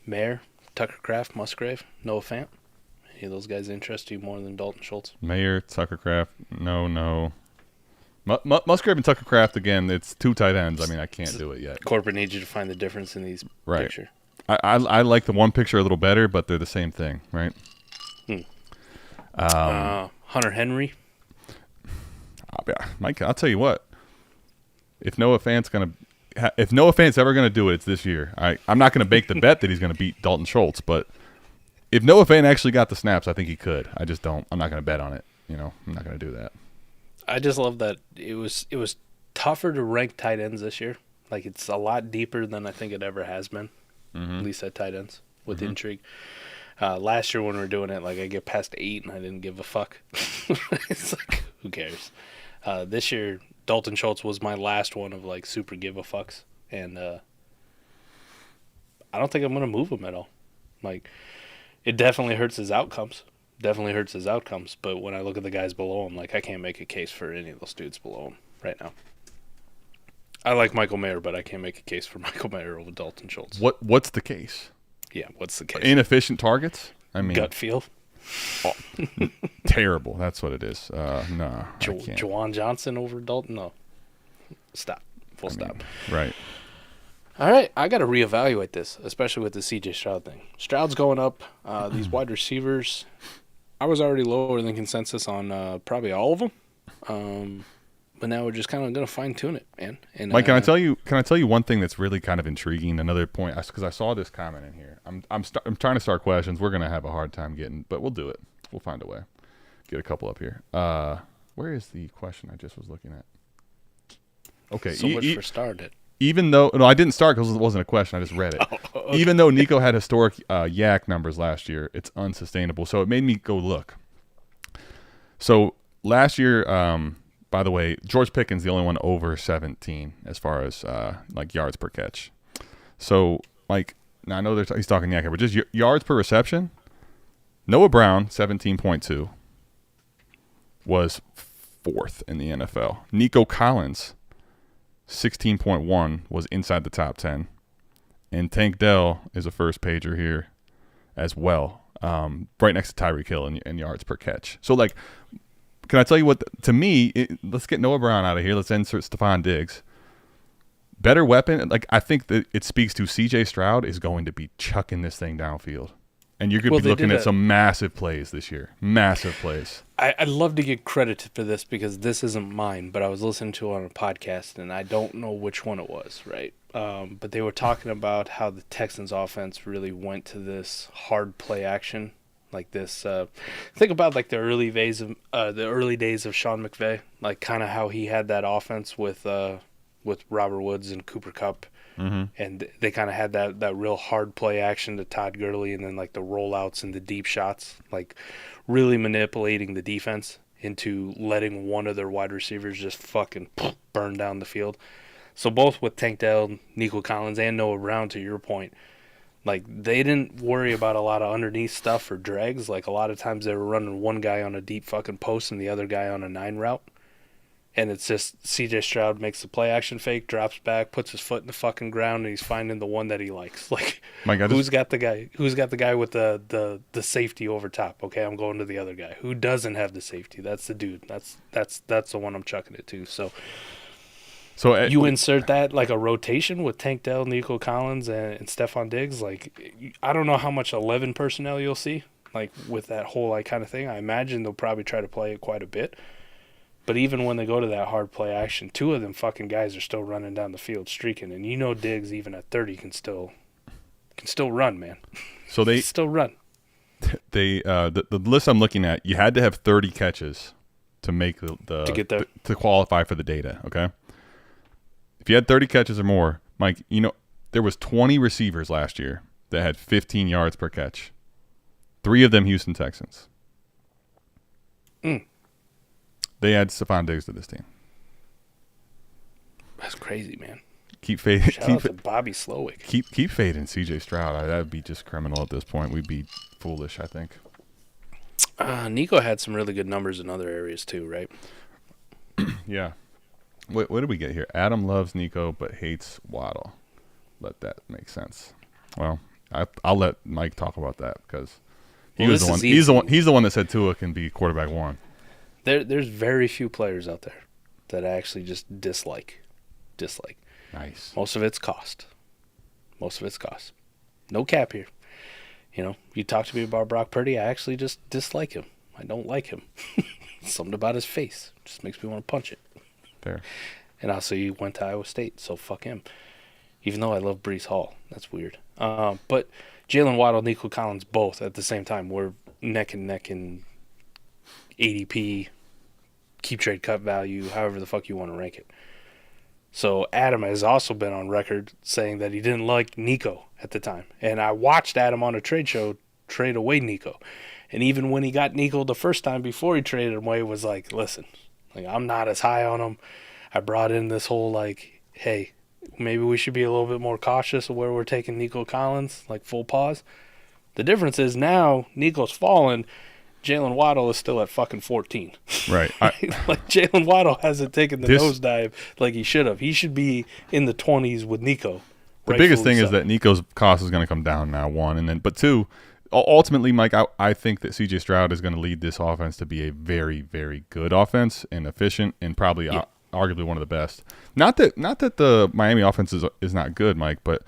Mayer, Tucker Kraft, Musgrave, Noah Fant? Any of those guys interest you more than Dalton Schultz? Mayer, Tucker Kraft, no. Musgrave and Tucker Kraft, again, it's two tight ends. I mean, I can't do it yet. Corporate needs you to find the difference in these pictures. I like the one picture a little better, but they're the same thing, right? Hunter Henry? Mike, I'll tell you what. If Noah Fant's ever gonna do it, it's this year. I'm not gonna bake the bet that he's gonna beat Dalton Schultz, but if Noah Fant actually got the snaps, I think he could. I just don't. I'm not gonna bet on it. I'm not gonna do that. I just love that it was tougher to rank tight ends this year. Like, it's a lot deeper than I think it ever has been, at least at tight ends, with intrigue. Last year when we were doing it, like, I get past 8 and I didn't give a fuck. It's like, who cares? This year, Dalton Schultz was my last one of, like, super give a fucks. And I don't think I'm going to move him at all. Like, it definitely hurts his outcomes. But when I look at the guys below him, like, I can't make a case for any of those dudes below him right now. I like Michael Mayer, but I can't make a case for Michael Mayer over Dalton Schultz. What's the case? Yeah, what's the case? Inefficient targets? I mean, gut feel. Oh, terrible. That's what it is. No, I can't. Juwan Johnson over Dalton? No. Stop. Stop. Right. All right, I got to reevaluate this, especially with the CJ Stroud thing. Stroud's going up. These wide receivers, I was already lower than consensus on probably all of them. But now we're just kind of going to fine tune it, man. And, Mike, can I tell you one thing that's really kind of intriguing? Another point, because I saw this comment in here. I'm trying to start questions. We're going to have a hard time getting, but we'll do it. We'll find a way. Get a couple up here. Where is the question I just was looking at? Okay. So much for started. Even though I didn't start because it wasn't a question. I just read it. Okay. Even though Nico had historic yak numbers last year, it's unsustainable. So it made me go look. So last year. By the way, George Pickens the only one over 17 as far as like yards per catch. So like now I know he's talking yak, but just yards per reception. Noah Brown 17.2 was 4th in the NFL. Nico Collins 16.1 was inside the top 10, and Tank Dell is a first pager here as well, right next to Tyreek Hill in yards per catch. So like. Can I tell you what? To me, let's get Noah Brown out of here. Let's insert Stefon Diggs. Better weapon. Like I think that it speaks to CJ Stroud is going to be chucking this thing downfield, and you're going to be looking at some massive plays this year. Massive plays. I'd love to get credit for this because this isn't mine, but I was listening to it on a podcast, and I don't know which one it was, right? But they were talking about how the Texans offense really went to this hard play action. Like this, think about like the early days of Sean McVay, like kind of how he had that offense with Robert Woods and Cooper Kupp, and they kind of had that real hard play action to Todd Gurley, and then like the rollouts and the deep shots, like really manipulating the defense into letting one of their wide receivers just fucking burn down the field. So both with Tank Dell, Nico Collins, and Noah Brown, to your point. Like, they didn't worry about a lot of underneath stuff or drags. Like, a lot of times they were running one guy on a deep fucking post and the other guy on a 9 route. And it's just CJ Stroud makes the play action fake, drops back, puts his foot in the fucking ground, and he's finding the one that he likes. Like, who's got the guy with the safety over top? Okay, I'm going to the other guy. Who doesn't have the safety? That's the dude. That's the one I'm chucking it to. So you insert that like a rotation with Tank Dell, Nico Collins, and Stefon Diggs. Like, I don't know how much 11 personnel you'll see, like with that whole like kind of thing. I imagine they'll probably try to play it quite a bit. But even when they go to that hard play action, 2 of them fucking guys are still running down the field streaking, and you know Diggs even at 30 can still run, man. So they still run. The list I'm looking at, you had to have 30 catches to make to get there to qualify for the data. Okay, if you had 30 catches or more, Mike, there was 20 receivers last year that had 15 yards per catch. 3 of them Houston Texans. They add Stefon Diggs to this team. That's crazy, man. Keep fading. Shout out to Bobby Slowick. Keep fading CJ Stroud. That would be just criminal at this point. We'd be foolish, I think. Nico had some really good numbers in other areas too, right? Yeah. What did we get here? Adam loves Nico but hates Waddle. Let that make sense. Well, I'll let Mike talk about that because he's the one that said Tua can be quarterback 1. There's very few players out there that I actually just dislike. Nice. Most of it's cost. No cap here. You talk to me about Brock Purdy, I actually just dislike him. I don't like him. Something about his face just makes me want to punch it. Fair. And also, he went to Iowa State, so fuck him. Even though I love Breece Hall. That's weird. But Jalen Waddle, Nico Collins, both at the same time were neck and neck in ADP, keep trade cut value, however the fuck you want to rank it. So Adam has also been on record saying that he didn't like Nico at the time. And I watched Adam on a trade show trade away Nico. And even when he got Nico the first time before he traded him away, was like, listen, I'm not as high on him. I brought in this whole hey, maybe we should be a little bit more cautious of where we're taking Nico Collins, full pause. The difference is now Nico's fallen. Jalen Waddle is still at fucking 14. Right. Jalen Waddle hasn't taken the nosedive like he should have. He should be in the 20s with Nico. The biggest thing is that Nico's cost is going to come down now, 1. But 2, ultimately, Mike, I think that CJ Stroud is going to lead this offense to be a very, very good offense and efficient and probably arguably one of the best. Not that the Miami offense is not good, Mike, but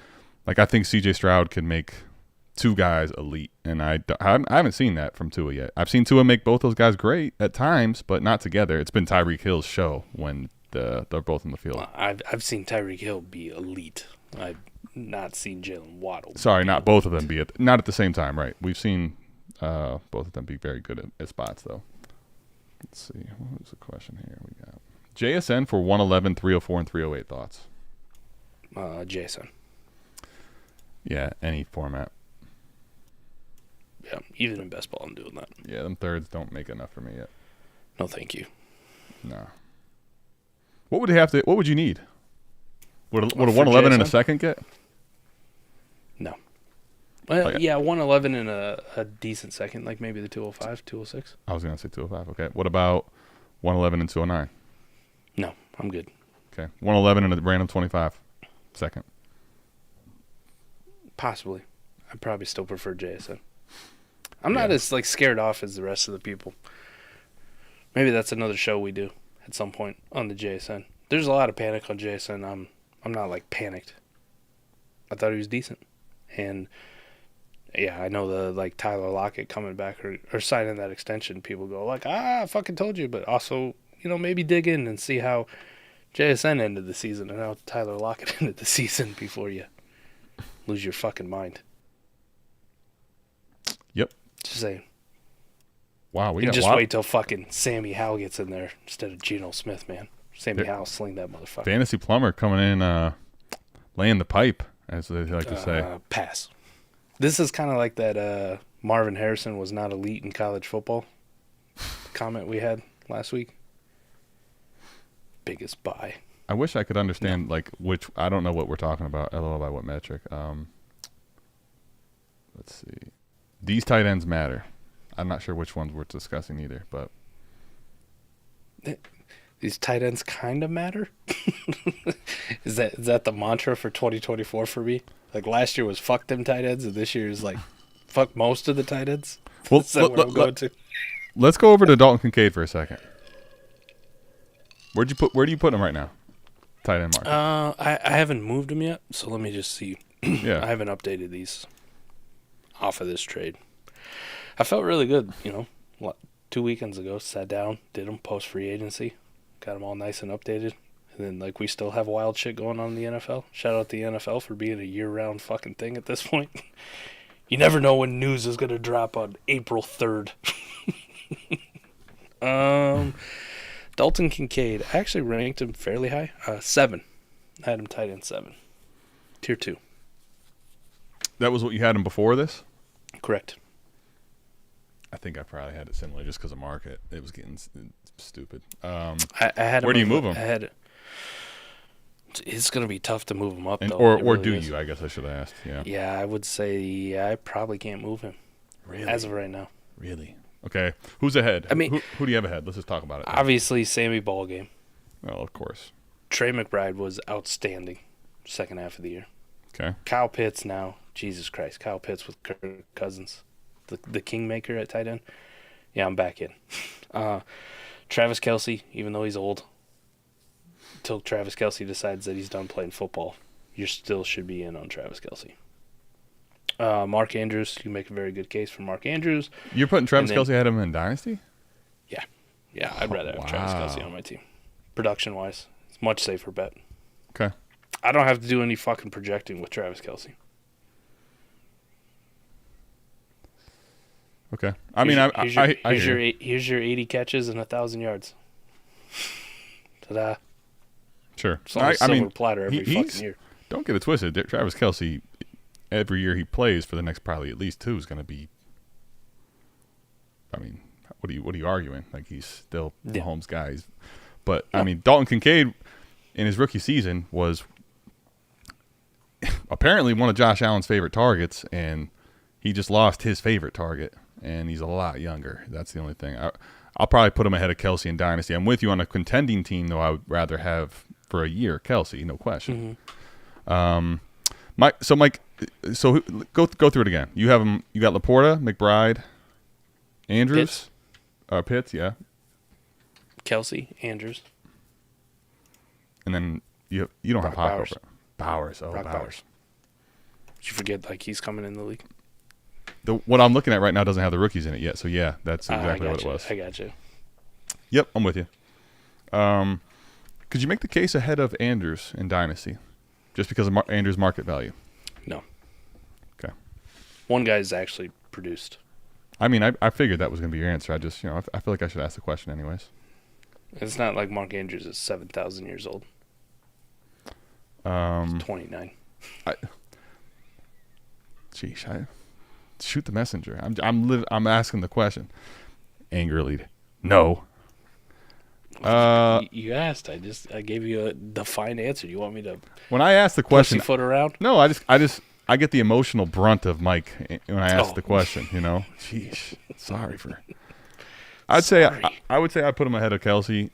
I think CJ Stroud can make 2 guys elite, and I haven't seen that from Tua yet. I've seen Tua make both those guys great at times, but not together. It's been Tyreek Hill's show when they're both in the field. I've seen Tyreek Hill be elite. I've not seen Jalen Waddle. Sorry, not both of them be not at the same time, right? We've seen both of them be very good at spots, though. Let's see. What was the question here? We got JSN for 111, 304, and 308 thoughts. JSN. Yeah, any format. Yeah, even in best ball, I'm doing that. Yeah, them thirds don't make enough for me yet. No, thank you. No. What would you need? Would a 111 in a second get? No. Well, yeah, 111 in a decent second, maybe the 205, 206. I was going to say 205. Okay. What about 111 and 209? No, I'm good. Okay. 111 and a random 25 second. Possibly. I probably still prefer JSN. I'm not as scared off as the rest of the people. Maybe that's another show we do at some point on the JSN. There's a lot of panic on JSN. I'm not panicked. I thought he was decent. And yeah, I know the Tyler Lockett coming back or signing that extension, people go I fucking told you, but also, maybe dig in and see how JSN ended the season and how Tyler Lockett ended the season before you lose your fucking mind. Yep. Just saying. Wow, wait till fucking Sammy Howell gets in there instead of Geno Smith, man. Sammy Howell sling that motherfucker. Fantasy plumber coming in, laying the pipe, as they like to say. Pass. This is kind of like that Marvin Harrison was not elite in college football comment we had last week. Biggest buy. I wish I could understand which. I don't know what we're talking about. LOL by what metric? Let's see. These tight ends matter. I'm not sure which ones we're discussing either, but these tight ends kind of matter. Is that the mantra for 2024 for me? Last year was fuck them tight ends, and this year is fuck most of the tight ends. Well, Is that what I'm going to? Let's go over to Dalton Kincaid for a second. Where do you put him right now? Tight end market. I haven't moved him yet, so let me just see. Yeah. I haven't updated these off of this trade. I felt really good, 2 weekends ago. Sat down, did them post free agency, got them all nice and updated, and then we still have wild shit going on in the NFL. Shout out the NFL for being a year-round fucking thing at this point. You never know when news is gonna drop on April 3rd. Dalton Kincaid. I actually ranked him fairly high. 7. I had him tight end 7. Tier 2. That was what you had him before this? Correct. I think I probably had it similar just because of market. It was getting stupid. I had him. Where do you move him? It's going to be tough to move him up, though. Or really do is. you? I guess I should have asked. Yeah. Yeah, I would say I probably can't move him. Really? As of right now. Really? Okay. Who's ahead? I mean, who do you have ahead? Let's just talk about it. Obviously, Sammy Ballgame. Well, of course. Trey McBride was outstanding second half of the year. Okay. Kyle Pitts now. Jesus Christ. Kyle Pitts with Kirk Cousins. The kingmaker at tight end. Yeah, I'm back in. Travis Kelce, even though he's old, until Travis Kelce decides that he's done playing football, you still should be in on Travis Kelce. Mark Andrews, you make a very good case for Mark Andrews. You're putting Travis Kelce ahead of him in Dynasty? Yeah. Yeah, I'd rather have Travis Kelce on my team. Production-wise, it's a much safer bet. Okay. I don't have to do any fucking projecting with Travis Kelce. Okay. Here's your 80 catches and 1,000 yards. Ta-da. Sure. It's on a silver platter every fucking year. Don't get it twisted. Travis Kelce, every year he plays for the next probably at least 2 is going to be. I mean, what are you arguing? Like, he's still Mahomes' guy. But I mean, Dalton Kincaid in his rookie season was apparently one of Josh Allen's favorite targets, and he just lost his favorite target. And he's a lot younger. That's the only thing. I'll probably put him ahead of Kelce in Dynasty. I'm with you on a contending team, though. I would rather have for a year Kelce, no question. Mm-hmm. Mike, go through it again. You have him. You got Laporta, McBride, Andrews, Pitts, yeah. Kelce, Andrews, and then you don't Brock have Bowers. Bowers. Bowers. Did you forget he's coming in the league? What I'm looking at right now doesn't have the rookies in it yet, so yeah, that's exactly what it was. I got you. Yep, I'm with you. Could you make the case ahead of Andrews in Dynasty, just because of Andrews' market value? No. Okay. One guy's actually produced. I mean, I figured that was going to be your answer. I just, I feel like I should ask the question anyways. It's not like Mark Andrews is 7,000 years old. He's 29. Shoot the messenger. I'm asking the question. Angrily, no. You asked. I gave you a defined answer. You want me to? When I asked the question, pussyfoot around? No, I get the emotional brunt of Mike when I ask the question. Sheesh. Sorry for. I would say I put him ahead of Kelce.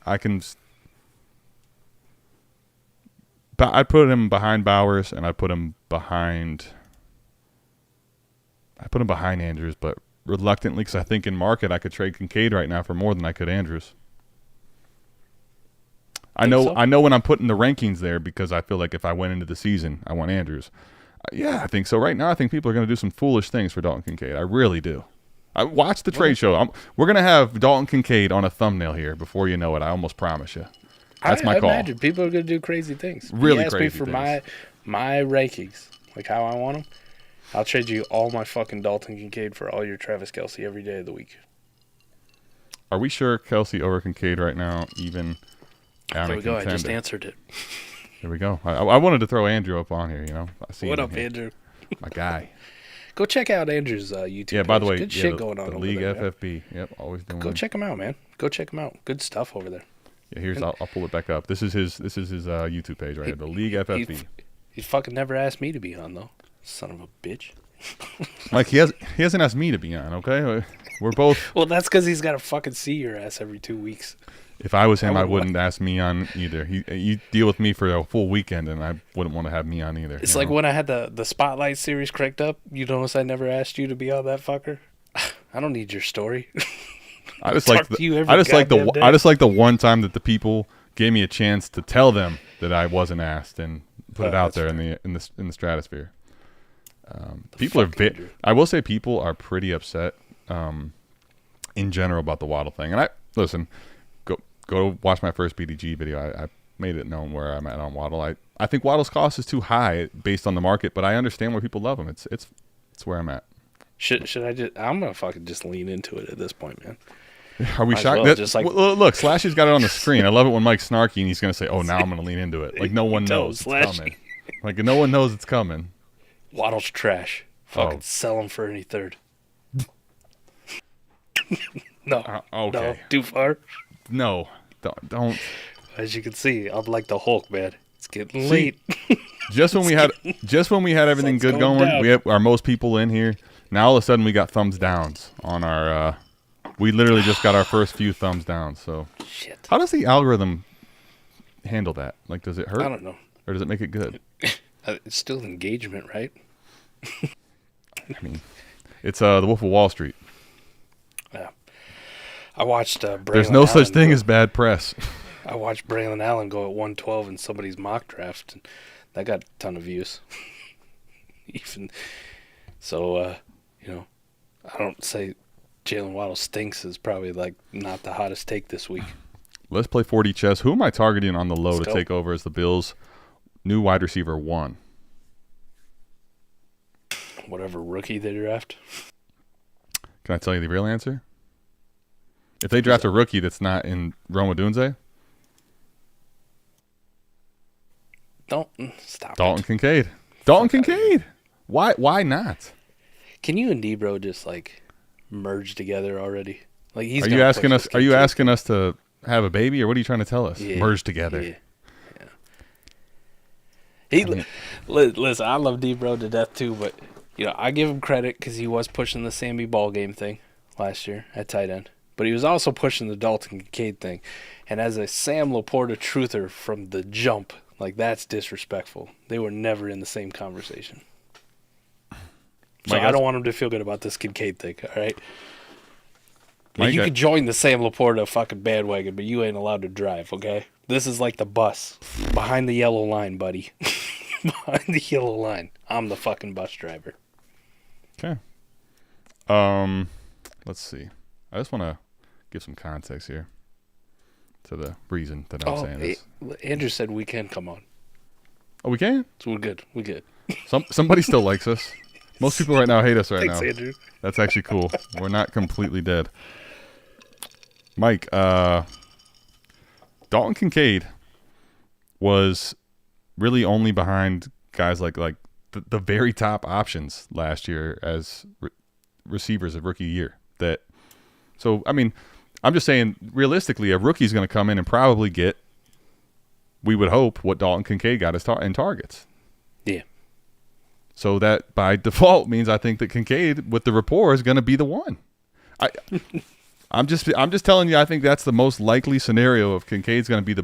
I'd put him behind Bowers, and I put him behind Andrews, but reluctantly, because I think in market I could trade Kincaid right now for more than I could Andrews. I know when I'm putting the rankings there, because I feel like if I went into the season, I want Andrews. Yeah, I think so. Right now, I think people are going to do some foolish things for Dalton Kincaid. I really do. I watched the trade show. We're going to have Dalton Kincaid on a thumbnail here before you know it. I almost promise you. That's my call. I imagine people are going to do crazy things. Really crazy things. Me for my rankings, like how I want them. I'll trade you all my fucking Dalton Kincaid for all your Travis Kelce every day of the week. Are we sure Kelce over Kincaid right now, even down there we go. Contender? I just answered it. There we go. I wanted to throw Andrew up on here, What up, Andrew? My guy. Go check out Andrew's YouTube Yeah, by the way, good shit going on the over League there, FFB. Yep, always doing. Go check him out, man. Go check him out. Good stuff over there. Yeah, I'll pull it back up. This is his YouTube page right here, the League FFB. He fucking never asked me to be on though. Son of a bitch. Like he hasn't asked me to be on. Okay, we're both. Well, that's because he's got to fucking see your ass every 2 weeks. If I was him, I wouldn't ask me on either. You deal with me for a full weekend, and I wouldn't want to have me on either. It's like when I had the Spotlight series cranked up. You notice I never asked you to be on that fucker. I don't need your story. I just like the one time that the people gave me a chance to tell them that I wasn't asked and put it out there in the stratosphere. People are I will say people are pretty upset in general about the Waddle thing. And listen, go watch my first BDG video. I made it known where I'm at on Waddle. I think Waddle's cost is too high based on the market, but I understand why people love him. It's where I'm at. Should I just? I'm gonna fucking just lean into it at this point, man. Are we Might as shocked? well, That, just like- look, Slashy's got it on the screen. I love it when Mike's snarky and he's going to say, "Oh, now I'm going to lean into it." Like no one knows it's coming. Like no one knows it's coming. Waddle's trash. Fucking sell him for any third. No. Okay. No, too far. No, don't. As you can see, I'm like the Hulk, man. It's getting late. Just when we had everything Sun's good going going, down. we have our most people in here. Now all of a sudden we got thumbs downs on our. We literally just got our first few thumbs down. So Shit. how does the algorithm handle that? Like, does it hurt? I don't know. Or does it make it good? It's still engagement, right? I mean, it's the Wolf of Wall Street. Yeah. I watched Braylon There's no such Allen thing go- as bad press. I watched Braylon Allen go at 112 in somebody's mock draft, and that got a ton of views. Even so, I don't say Jalen Waddle stinks is probably like not the hottest take this week. Let's play 40 chess. Who am I targeting on the low Let's to go. take over as the Bills' new wide receiver 1? Whatever rookie they draft. Can I tell you the real answer? If they draft a rookie that's not in Rome Odunze, Don't stop. Dalton it. Kincaid. Dalton Kincaid. Why not? Can you and Debro just like merge together already? Like he's. Are gonna you asking push us? this Are you kid to- asking us to have a baby, or what are you trying to tell us? Yeah, Merge together. Yeah. Listen, I love Debro to death too, but I give him credit because he was pushing the Sammy ball game thing last year at tight end, but he was also pushing the Dalton Kincaid thing. And as a Sam Laporta truther from the jump, like that's disrespectful. They were never in the same conversation. So Mike, I don't want him to feel good about this Kincaid thing. All right. Mike, You I- could join the Sam Laporta fucking bandwagon, but you ain't allowed to drive, okay? This is like the bus. Behind the yellow line, buddy. Behind the yellow line. I'm the fucking bus driver. Okay. Let's see. I just want to give some context here to the reason that I'm saying this. Andrew said we can come on. Oh, we can? So we're good. We're good. Somebody still likes us. Most people right now hate us right Thanks, now. Andrew. That's actually cool. We're not completely dead. Mike, Dalton Kincaid was really only behind guys like the very top options last year as receivers of rookie year. So, I mean, I'm just saying, realistically, a rookie's going to come in and probably get, we would hope, what Dalton Kincaid got in targets. Yeah. So that by default means I think that Kincaid with the rapport is going to be the one. I'm just telling you, I think that's the most likely scenario of Kincaid's going to be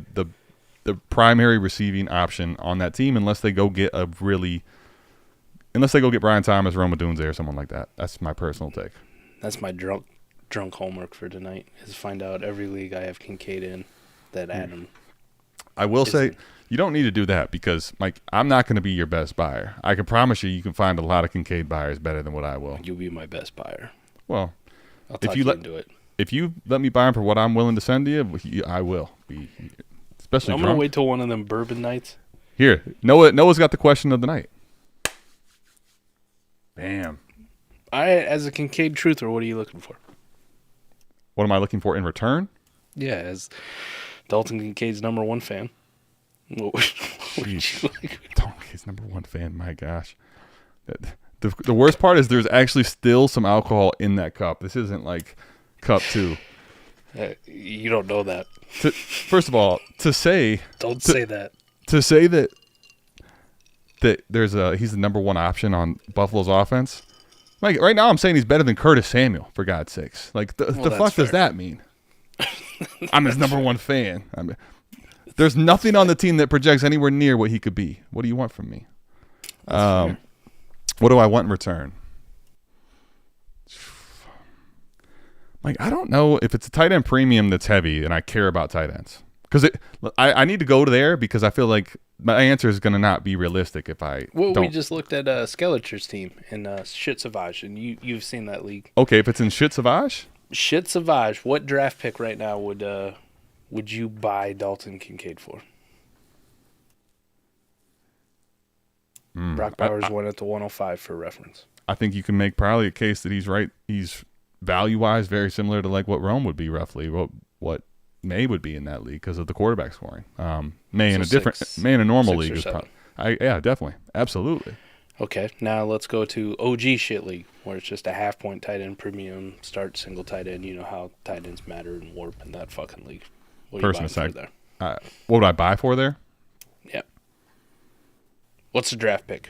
the primary receiving option on that team unless they go get Brian Thomas, Rome Odunze, or someone like that. That's my personal take. That's my drunk homework for tonight, is find out every league I have Kincaid in that Adam. I will say you don't need to do that because, Mike, I'm not going to be your best buyer. I can promise you can find a lot of Kincaid buyers better than what I will. You'll be my best buyer. Well, I'll talk you into it. if you let me buy him for what I'm willing to send to you, I will be. Especially I'm drunk. gonna wait till one of them bourbon nights. Here, Noah's got the question of the night. Bam. As a Kincaid truther, what are you looking for? What am I looking for in return? Yeah, as Dalton Kincaid's #1 fan. What would you like? Donkey's #1 fan. My gosh. The worst part is there's actually still some alcohol in that cup. This isn't like cup 2. You don't know that. First of all, Don't say that. to say that he's the #1 option on Buffalo's offense. Like right now, I'm saying he's better than Curtis Samuel. For God's sakes, like the fuck does that mean? I'm his #1 fan. There's nothing on the team that projects anywhere near what he could be. What do you want from me? What do I want in return? Like, I don't know if it's a tight end premium that's heavy and I care about tight ends. Because I need to go to there because I feel like my answer is going to not be realistic if I don't. We just looked at Skeletor's team in Shit Savage, and you've seen that league. Okay, if it's in Shit Savage? Shit Savage, what draft pick right now would you buy Dalton Kincaid for? Brock Bowers went at the 105 for reference. I think you can make probably a case that he's right. He's value-wise very similar to like what Rome would be roughly, what May would be in that league because of the quarterback scoring. May in a normal league is probably, yeah, definitely, absolutely. Okay, now let's go to OG shit league where it's just a half-point tight end premium, start single tight end. You know how tight ends matter in warp in that fucking league. What are you buying for there? What would I buy for there? Yep. What's the draft pick?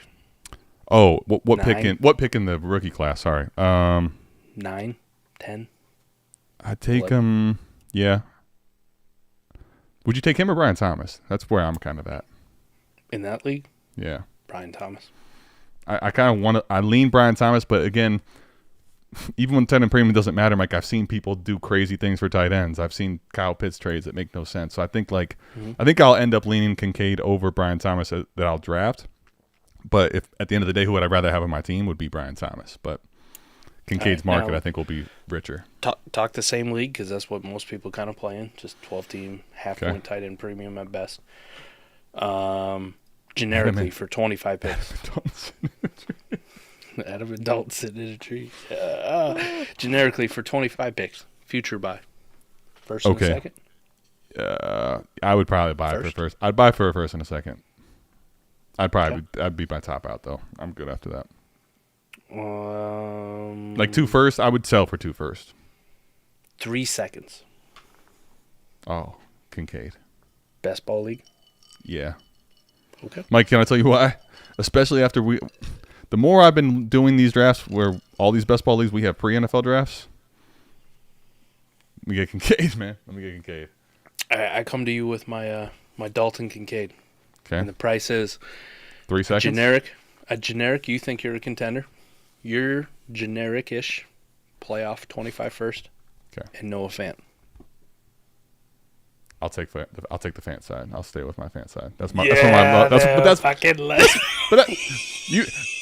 Oh, what pick in the rookie class? Sorry. 9, 10. I'd take him. Yeah. Would you take him or Brian Thomas? That's where I'm kind of at. In that league? Yeah. Brian Thomas. I kind of want to. I lean Brian Thomas, but again, even when tight end premium doesn't matter, Mike, I've seen people do crazy things for tight ends. I've seen Kyle Pitts trades that make no sense. So I think I think I'll end up leaning Kincaid over Brian Thomas that I'll draft. But if at the end of the day, who would I rather have on my team would be Brian Thomas. But Kincaid's market, I think, will be richer. Talk the same league because that's what most people kind of play in. Just 12-team, half-point tight end premium at best. Generically for 25 picks. Adam and Dalton sitting in a tree. Generically for 25 picks. Future buy. First and second? I would probably buy for first. I'd buy for a first and a second. I'd be my top out, though. I'm good after that. Like 2 first, I would sell for 2 first. 3 seconds. Oh, Kincaid. Best ball league? Yeah. Okay. Mike, can I tell you why? Especially after the more I've been doing these drafts where all these best ball leagues, we have pre-NFL drafts. We get Kincaid, man. Let me get Kincaid. I come to you with my my Dalton Kincaid. Okay. And the price is 3 seconds. A generic, you think you're a contender. You're generic-ish. Playoff 25 first. Okay. And Noah Fant. I'll take the Fant side. I'll stay with my Fant side. That's fucking less.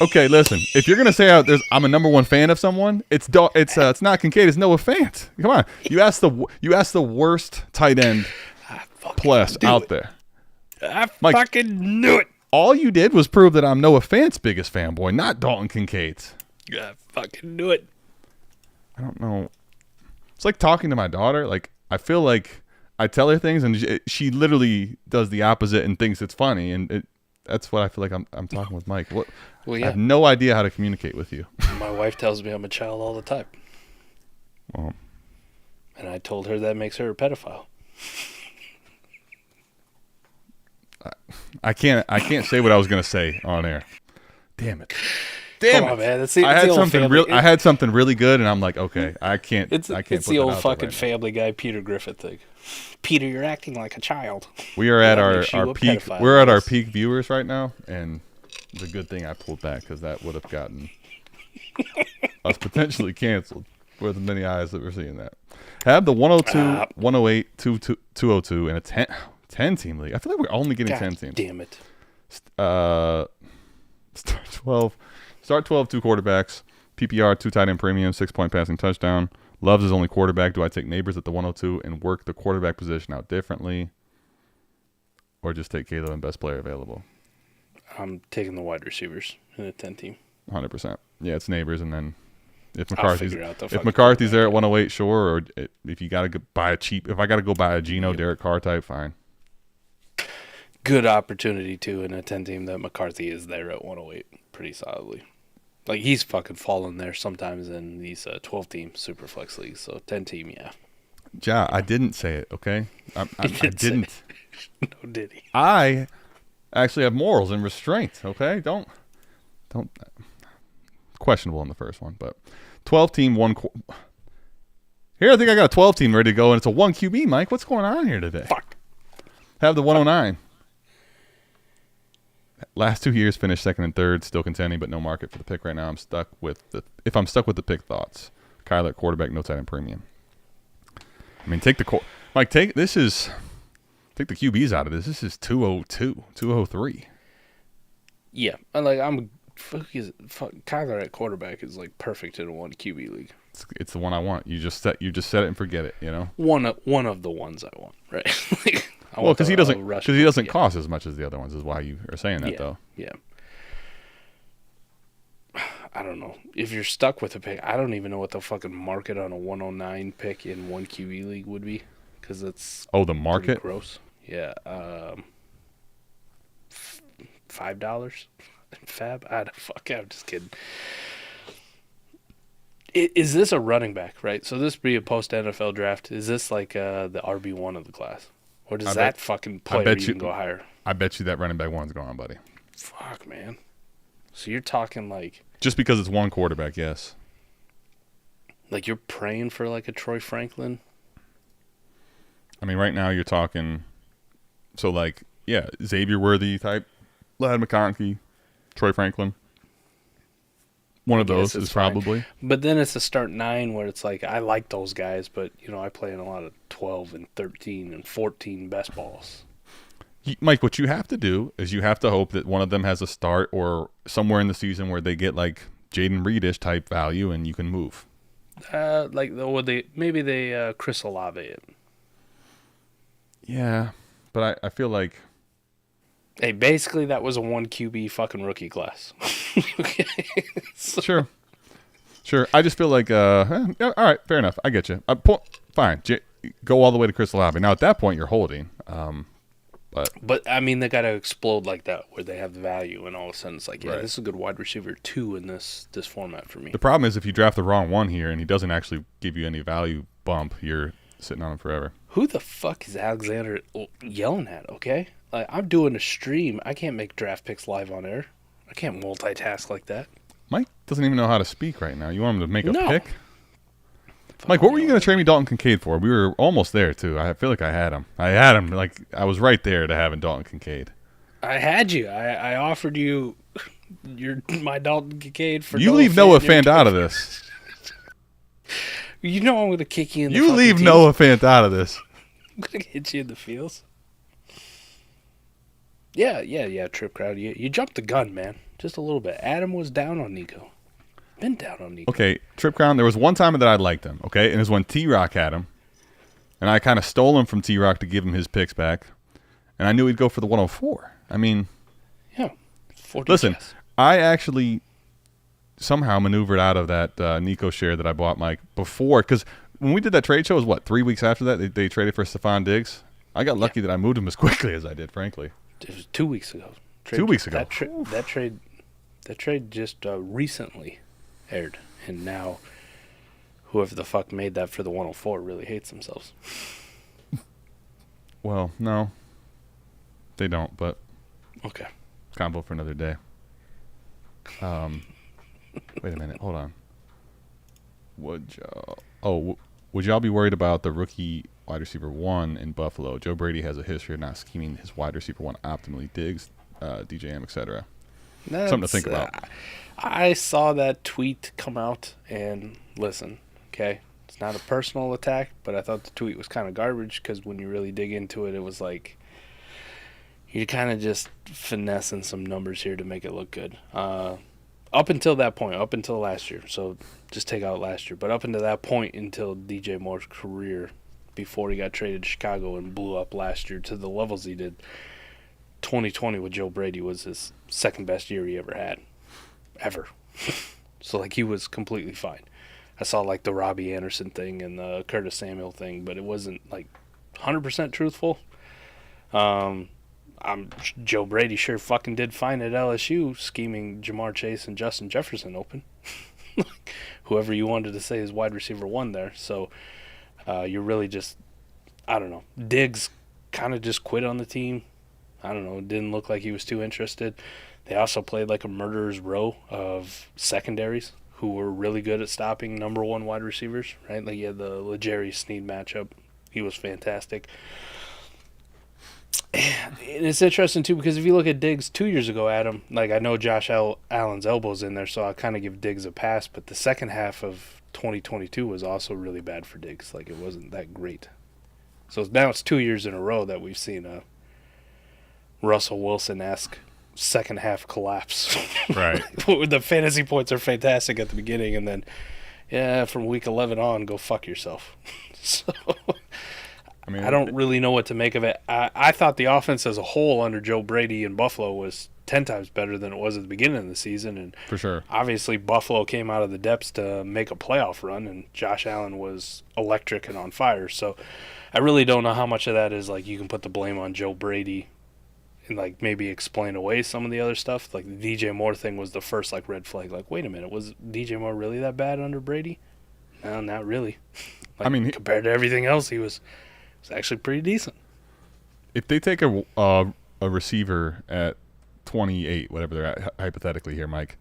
Okay, listen. If you're gonna say I'm a number one fan of someone, it's not Kincaid, it's Noah Fant. Come on, you asked the worst tight end plus out there. Mike, fucking knew it. All you did was prove that I'm Noah Fant's biggest fanboy, not Dalton Kincaid's. I fucking knew it. I don't know. It's like talking to my daughter. Like I feel like I tell her things and she literally does the opposite and thinks it's funny, and that's what I feel like I'm talking with Mike. Well, yeah. I have no idea how to communicate with you. My wife tells me I'm a child all the time. Well, and I told her that makes her a pedophile. I can't say what I was gonna say on air. Damn it! Come on, man. I had something really good, and I'm like, okay, I can't. It's put the old fucking right Family Guy Peter Griffin thing. Peter, you're acting like a child. We are at our peak. We're at our peak viewers right now, and it's a good thing I pulled back because that would have gotten us potentially canceled with many eyes that were seeing that. Have the 102, 108, 202, and a 10 team league. I feel like we're only getting 10 teams. Damn it. Start 12, 2 quarterbacks, PPR, 2 tight end premium, 6-point passing touchdown. Loves his only quarterback. Do I take Neighbors at the 102 and work the quarterback position out differently, or just take Caleb and best player available? I'm taking the wide receivers in a 10 team. 100%. Yeah, it's Neighbors, and then if McCarthy's McCarthy's there at 108, sure. Or if you got to buy if I got to go buy a Geno, Derek Carr type, fine. Good opportunity too in a 10 team that McCarthy is there at 108 pretty solidly. Like he's fucking fallen there sometimes in these 12 team super flex leagues. So 10 team, yeah. Ja, I didn't say it. Okay, I didn't. No, did he? I actually have morals and restraint. Okay, don't. Questionable in the first one, but 12 team Here, I think I got a 12 team ready to go, and it's a 1 QB. Mike, what's going on here today? Fuck. Have the 109. Last 2 years, finished second and third, still contending, but no market for the pick right now. I'm stuck with the pick thoughts. Kyler at quarterback, no tight end premium. I mean, take the QBs out of this. This is 202, 203. Yeah, Kyler at quarterback is like perfect in a 1 QB league. It's the one I want. You just set it and forget it. You know, one of the ones I want, right? Well, because he doesn't cost as much as the other ones is why you are saying that, though. Yeah. I don't know. If you're stuck with a pick, I don't even know what the fucking market on a 109 pick in one QB league would be, because it's the market? gross. Yeah, $5. Fab. I'm just kidding. Is this a running back, right? So this would be a post NFL draft. Is this like the RB1 of the class, or does that fucking player even go higher? I bet you that running back one's gone, buddy. Fuck, man. So you're talking like just because it's one quarterback, yes. Like you're praying for like a Troy Franklin. I mean, right now you're talking. So like, yeah, Xavier Worthy type, Ladd McConkey, Troy Franklin. One of those is probably. But then it's a start 9 where it's like, I like those guys, but, I play in a lot of 12 and 13 and 14 best balls. Mike, what you have to do is you have to hope that one of them has a start or somewhere in the season where they get like Jaden Reed-ish type value and you can move. Maybe they Chris Olave it. Yeah, but I feel like. Hey, basically that was a 1 QB fucking rookie class. Okay. Sure. I just feel like, all right, fair enough. I get you. Fine. Go all the way to Chris Olave. Now, at that point, you're holding. But I mean, they got to explode like that where they have the value, and all of a sudden it's like, right. This is a good wide receiver 2 in this format for me. The problem is if you draft the wrong one here and he doesn't actually give you any value bump, you're sitting on him forever. Who the fuck is Alexander yelling at, okay? Like, I'm doing a stream. I can't make draft picks live on air. I can't multitask like that. Mike doesn't even know how to speak right now. You want him to make a pick? Fuck, Mike, what were you going to trade me Dalton Kincaid for? We were almost there, too. I feel like I had him. Like, I was right there to having Dalton Kincaid. I had you. I offered you my Dalton Kincaid for You leave Noah Fant out of this. You know I'm going to kick you in the You leave Noah Fant out of this. I'm going to hit you in the feels. Yeah, Trip Crowd. You jumped the gun, man. Just a little bit. Adam was down on Nico. Been down on Nico. Okay, Trip Crowd, there was one time that I liked him, okay? And it was when T-Rock had him. And I kind of stole him from T-Rock to give him his picks back. And I knew he'd go for the 104. I mean... Yeah. Listen, I actually somehow maneuvered out of that Nico share that I bought, Mike, before. Because when we did that trade show, it was what, 3 weeks after that? They traded for Stefon Diggs? I got lucky that I moved him as quickly as I did, frankly. It was 2 weeks ago. 2 weeks ago. That trade just recently aired, and now whoever the fuck made that for the 104 really hates themselves. Well, no, they don't. But okay, combo for another day. Wait a minute, hold on. Would y'all be worried about the rookie wide receiver 1 in Buffalo? Joe Brady has a history of not scheming his wide receiver 1 optimally. Diggs, DJM, etc. Something to think about. I saw that tweet come out, and listen, okay, it's not a personal attack, but I thought the tweet was kind of garbage because when you really dig into it, it was like you're kind of just finessing some numbers here to make it look good. Up until that point, up until last year, so just take out last year, but up until that point, until DJ Moore's career, before he got traded to Chicago and blew up last year to the levels he did, 2020 with Joe Brady was his second best year he ever had. Ever. So, like, he was completely fine. I saw, like, the Robbie Anderson thing and the Curtis Samuel thing, but it wasn't, like, 100% truthful. Joe Brady sure fucking did fine at LSU scheming Jamar Chase and Justin Jefferson open. Whoever you wanted to say is wide receiver 1 there. So, you're really just, I don't know. Diggs kind of just quit on the team. I don't know. It didn't look like he was too interested. They also played like a murderer's row of secondaries who were really good at stopping number 1 wide receivers, right? Like you had the L'Jarius Sneed matchup. He was fantastic. And it's interesting, too, because if you look at Diggs 2 years ago, Adam, like I know Josh Allen's elbow's in there, so I kind of give Diggs a pass, but the second half of 2022 was also really bad for Diggs. Like it wasn't that great. So now it's 2 years in a row that we've seen a Russell Wilson-esque second half collapse. Right. The fantasy points are fantastic at the beginning, and then, from week 11 on, go fuck yourself. So, I don't really know what to make of it. I thought the offense as a whole under Joe Brady in Buffalo was 10 times better than it was at the beginning of the season. And For sure. obviously Buffalo came out of the depths to make a playoff run, and Josh Allen was electric and on fire. So I really don't know how much of that is like you can put the blame on Joe Brady and like maybe explain away some of the other stuff. Like the DJ Moore thing was the first like red flag. Like, wait a minute, was DJ Moore really that bad under Brady? No, not really. Like, I mean, compared to everything else, he was actually pretty decent. If they take a receiver at 28, whatever they're at hypothetically here, Mike,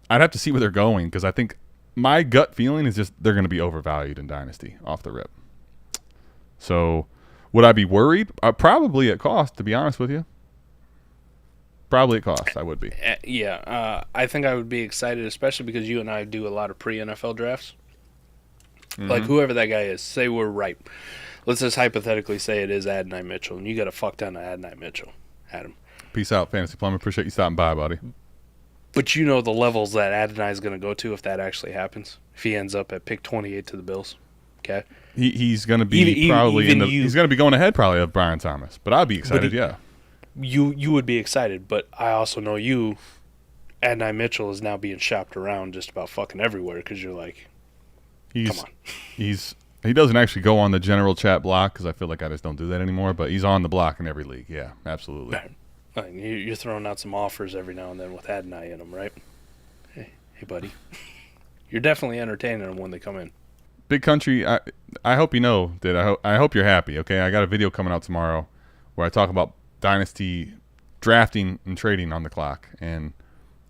I'd have to see where they're going, because I think my gut feeling is just they're going to be overvalued in Dynasty off the rip. So would I be worried? Probably at cost, to be honest with you. Probably at cost, I would be. I think I would be excited, especially because you and I do a lot of pre-NFL drafts. Mm-hmm. Like, whoever that guy is, say we're right. Let's just hypothetically say it is Adonai Mitchell, and you got to fuck down to Adonai Mitchell, Adam. Peace out, Fantasy Plumber. Appreciate you stopping by, buddy. But you know the levels that Adonai is going to go to if that actually happens. If he ends up at pick 28 to the Bills, okay? He's going to be he's going to be going ahead probably of Brian Thomas. But I'd be excited, yeah. You would be excited, but I also know Adonai Mitchell is now being shopped around just about fucking everywhere because you're like, come on. He doesn't actually go on the general chat block because I feel like I just don't do that anymore, but he's on the block in every league. Yeah, absolutely. You're throwing out some offers every now and then with Adonai in them, right? Hey, buddy. You're definitely entertaining them when they come in. Big Country, I hope you know that I hope you're happy, okay? I got a video coming out tomorrow where I talk about Dynasty drafting and trading on the clock, and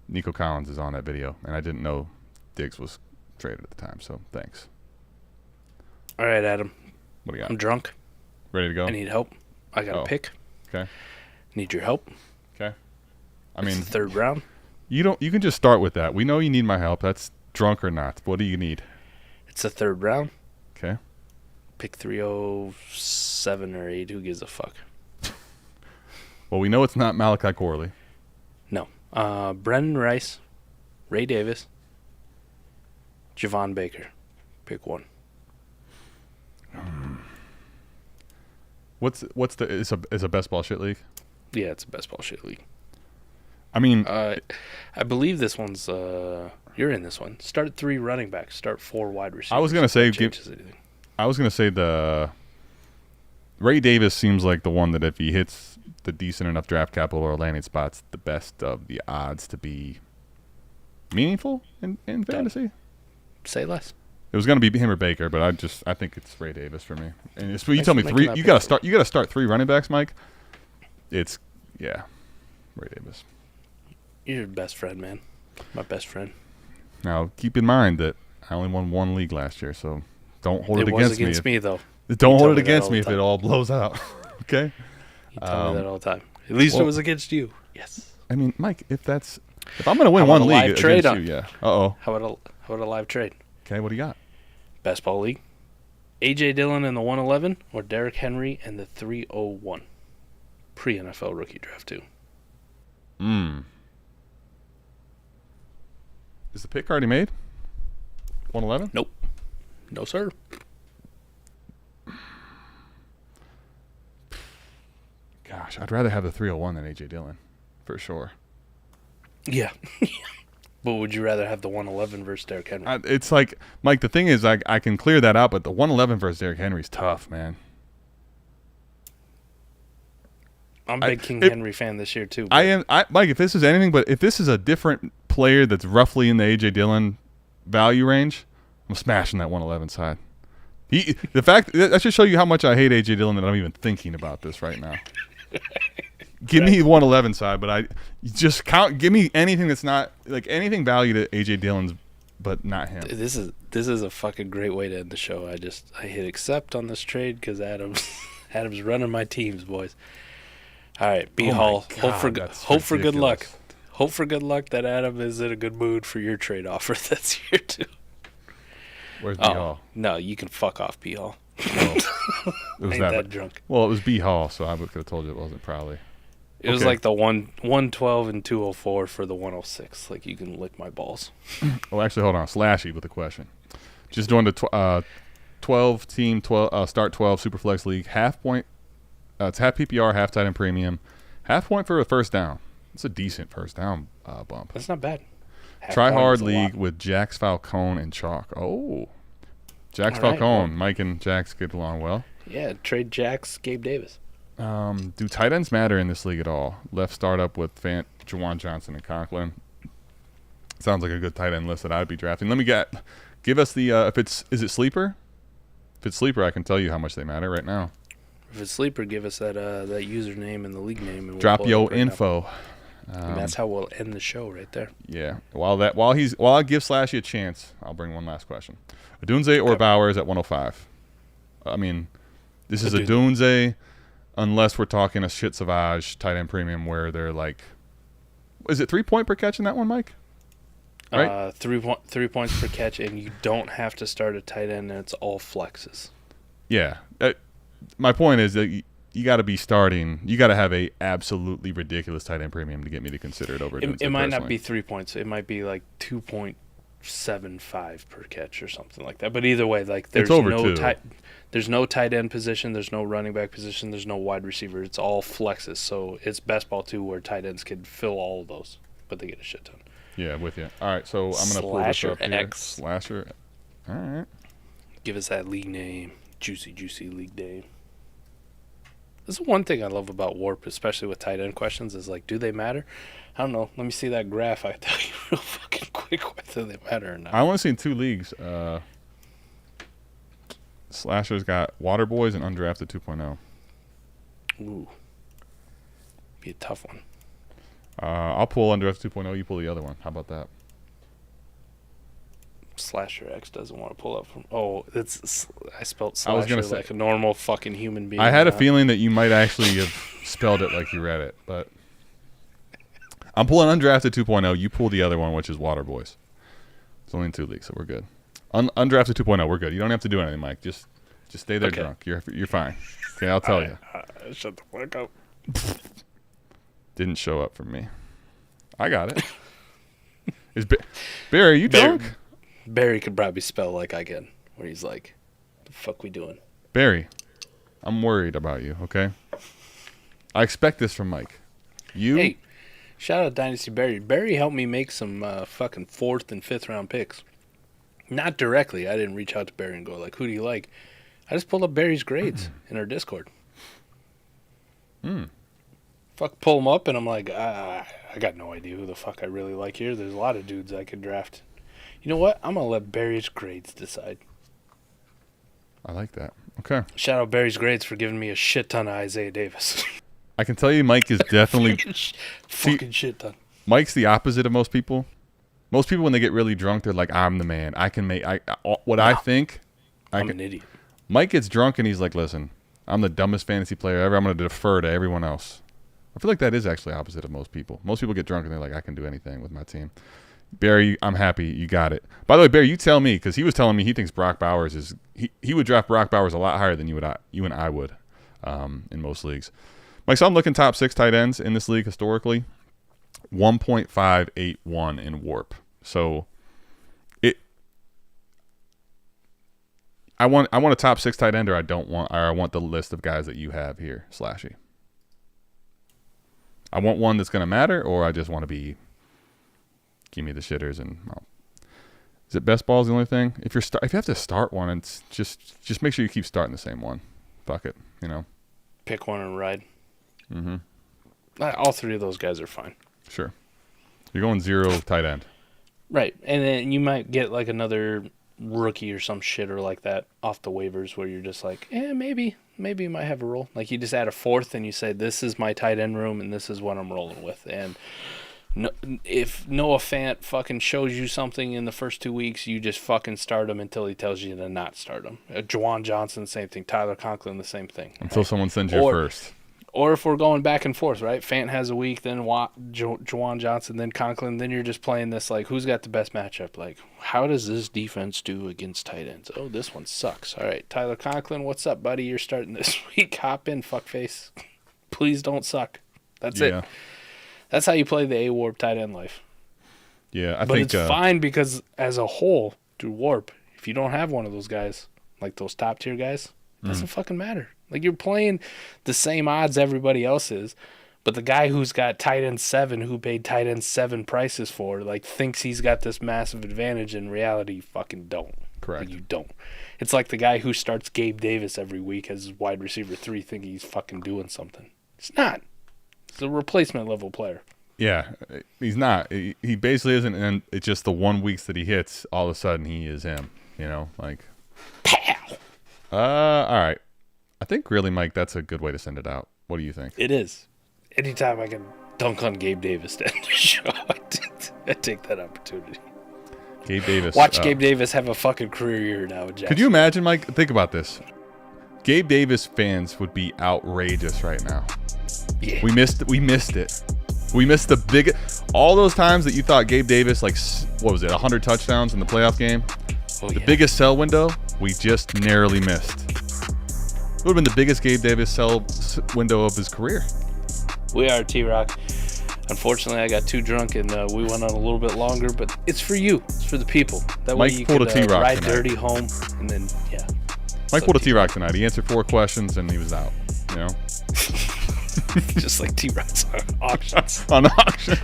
Nico Collins is on that video, and I didn't know Diggs was traded at the time, so thanks. All right, Adam. What do you got? I'm drunk. Ready to go? I need help. I got a pick. Okay. Need your help. Okay. It's the third round. You can just start with that. We know you need my help. That's drunk or not. What do you need? It's the third round. Okay. Pick 307 or 8. Who gives a fuck? Well, we know it's not Malachi Corley. No. Brendan Rice, Ray Davis, Javon Baker. Pick one. It's a best ball shit league? Yeah, it's a best ball shit league. I mean, I believe this one's you're in this one. Start 3 running backs, start 4 wide receivers. I was gonna say the Ray Davis seems like the one that if he hits the decent enough draft capital or landing spots, the best of the odds to be meaningful in fantasy. Say less. It was going to be him or Baker, but I think it's Ray Davis for me. And you tell me 3. You got to start 3 running backs, Mike. Ray Davis. You're your best friend, man. My best friend. Now keep in mind that I only won 1 league last year, so don't hold it against me. It was against me, though. Don't hold it against me if it all blows out. Okay. You tell me that all the time. At least it was against you. Yes. I mean, Mike, if I'm going to win 1 league against you, yeah. Uh-oh. How about a live trade? Okay, what do you got? Best ball league. A.J. Dillon in the 111 or Derrick Henry in the 301. Pre-NFL rookie draft, too. Is the pick already made? 111? Nope. No, sir. Gosh, I'd rather have the 301 than A.J. Dillon, for sure. Yeah. But would you rather have the 111 versus Derrick Henry? It's like, Mike, the thing is, I can clear that out, but the 111 versus Derrick Henry is tough, man. I'm a big King Henry fan this year, too. I am, Mike, if this is anything, but if this is a different player that's roughly in the A.J. Dillon value range, I'm smashing that 111 side. That should show you how much I hate A.J. Dillon that I'm even thinking about this right now. Give me the 111 side, but give me anything that's not like anything valued at AJ Dillon's, but not him. This is a fucking great way to end the show. I hit accept on this trade because Adam's running my teams, boys. All right, B Hall. Hope for good luck. Hope for good luck that Adam is in a good mood for your trade offer that's here too. Where's B Hall? No, you can fuck off, B Hall. It was that drunk. Well, it was B Hall, so I could have told you it wasn't probably. It was like the 112 and 204 for the 106. Like, you can lick my balls. Well, actually, hold on. Slashy with a question. Just doing the 12 team, start 12 Superflex League. Half point. It's half PPR, half tight end premium. Half point for a first down. It's a decent first down bump. That's not bad. Try hard league with Jax Falcone and Chalk. Oh, Jax Falcone. Mike and Jax get along well. Yeah, trade Jax, Gabe Davis. Do tight ends matter in this league at all? Left startup with Fant, Juwan Johnson, and Conklin. Sounds like a good tight end list that I'd be drafting. Give us the is it sleeper? If it's sleeper, I can tell you how much they matter right now. If it's sleeper, give us that username and the league name. And we'll drop your info. And that's how we'll end the show right there. Yeah. While I give Slashy a chance, I'll bring one last question. Odunze or Bowers at 105? I mean, this is Odunze, unless we're talking a shit savage tight end premium where they're like, is it 3 point per catch in that one, Mike? Right? 3 points per catch, and you don't have to start a tight end, and it's all flexes. Yeah. My point is that you got to be starting. You got to have a absolutely ridiculous tight end premium to get me to consider it over. It might not be 3 points. It might be like 2.75 per catch or something like that. But either way, like there's there's no tight end position, there's no running back position, there's no wide receiver. It's all flexes. So it's best ball too, where tight ends can fill all of those, but they get a shit ton. Yeah, with you. All right, so I'm gonna pull this up here. Slasher. All right. Give us that league name, juicy league name. This is one thing I love about Warp, especially with tight end questions, is like, do they matter? I don't know. Let me see that graph. I tell you real fucking quick whether they matter or not. I want to see in 2 leagues. Slasher's got Water Boys and Undrafted 2.0. Ooh. Be a tough one. I'll pull Undrafted 2.0. You pull the other one. How about that? Slasher X doesn't want to pull up from. Oh, I spelled Slasher I was gonna say, like a normal fucking human being. I had a feeling that you might actually have spelled it like you read it, but I'm pulling Undrafted 2.0. You pull the other one, which is Water Boys. It's only in 2 leagues, so we're good. Undrafted 2.0, we're good. You don't have to do anything, Mike. Just stay there drunk. You're fine. Okay, I'll tell you. Shut the fuck up. Didn't show up for me. I got it. Barry, are you drunk? Barry could probably spell like I can, where he's like, the fuck we doing? Barry, I'm worried about you, okay? I expect this from Mike. Hey, shout out Dynasty Barry. Barry helped me make some fucking 4th and 5th round picks. Not directly. I didn't reach out to Barry and go like, who do you like? I just pulled up Barry's grades in our Discord. Fuck, pull them up, and I'm like, I got no idea who the fuck I really like here. There's a lot of dudes I could draft. You know what? I'm going to let Barry's grades decide. I like that. Okay. Shout out Barry's grades for giving me a shit ton of Isaiah Davis. I can tell you Mike is definitely... fucking shit ton. Mike's the opposite of most people. Most people, when they get really drunk, they're like, I'm the man. I can make... I think... I'm an idiot. Mike gets drunk and he's like, listen, I'm the dumbest fantasy player ever. I'm going to defer to everyone else. I feel like that is actually opposite of most people. Most people get drunk and they're like, I can do anything with my team. Barry, I'm happy you got it. By the way, Barry, you tell me, because he was telling me he thinks Brock Bowers is he would draft Brock Bowers a lot higher than you and I would in most leagues. Mike, so I'm looking top 6 tight ends in this league historically, 1.581 in WARP. So I want a top 6 tight end, or I want the list of guys that you have here, Slashy. I want one that's going to matter, or I just want to be. Give me the shitters, and is it best ball is the only thing? If you have to start one, it's just make sure you keep starting the same one. Fuck it, Pick one and ride. Mm-hmm. All 3 of those guys are fine. Sure. You're going 0 tight end. Right, and then you might get like another rookie or some shitter like that off the waivers where you're just like, maybe you might have a role. Like you just add a 4th and you say, this is my tight end room and this is what I'm rolling with. And no, if Noah Fant fucking shows you something in the first 2 weeks, you just fucking start him until he tells you to not start him. Juwan Johnson, same thing. Tyler Conklin, the same thing. Until someone sends you first. Or if we're going back and forth, right? Fant has a week, then Juwan Johnson, then Conklin. Then you're just playing this like, who's got the best matchup? Like, how does this defense do against tight ends? Oh, this one sucks. All right, Tyler Conklin, what's up, buddy? You're starting this week. Hop in, fuckface. Please don't suck. That's it. That's how you play the A-Warp tight end life. Yeah, but it's fine because as a whole, through Warp, if you don't have one of those guys, like those top-tier guys, it doesn't fucking matter. Like, you're playing the same odds everybody else is, But the guy who's got tight end 7, who paid tight end 7 prices for, like, thinks he's got this massive advantage. In reality, you fucking don't. Correct. Like, you don't. It's like the guy who starts Gabe Davis every week as his wide receiver 3 thinking he's fucking doing something. He's not. He's a replacement level player. Yeah, he's not. He basically isn't, and it's just the 1 weeks that he hits, all of a sudden he is him. You know, like. Pow! All right. I think really, Mike, that's a good way to send it out. What do you think? It is. Anytime I can dunk on Gabe Davis to end the show, I take that opportunity. Gabe Davis. Watch Gabe Davis have a fucking career year now. Could you imagine, Mike? Think about this. Gabe Davis fans would be outrageous right now. Yeah. We missed it. We missed the big. All those times that you thought Gabe Davis, like, what was it, 100 touchdowns in the playoff game? The biggest sell window, we just narrowly missed. It would have been the biggest Gabe Davis sell window of his career. We are T-Rock. Unfortunately, I got too drunk and we went on a little bit longer, but it's for you. It's for the people. That Mike way you pulled can a T-Rock ride tonight. dirty home and then, yeah. Mike pulled a T-Rock tonight. He answered 4 questions and he was out. You know? Just like T-Rock's auctions. On auction.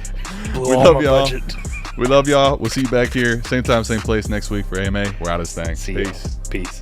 Blew We all love my y'all. budget. We love y'all. We'll see you back here. Same time, same place next week for AMA. We're out of this thing. See ya. Peace. Peace.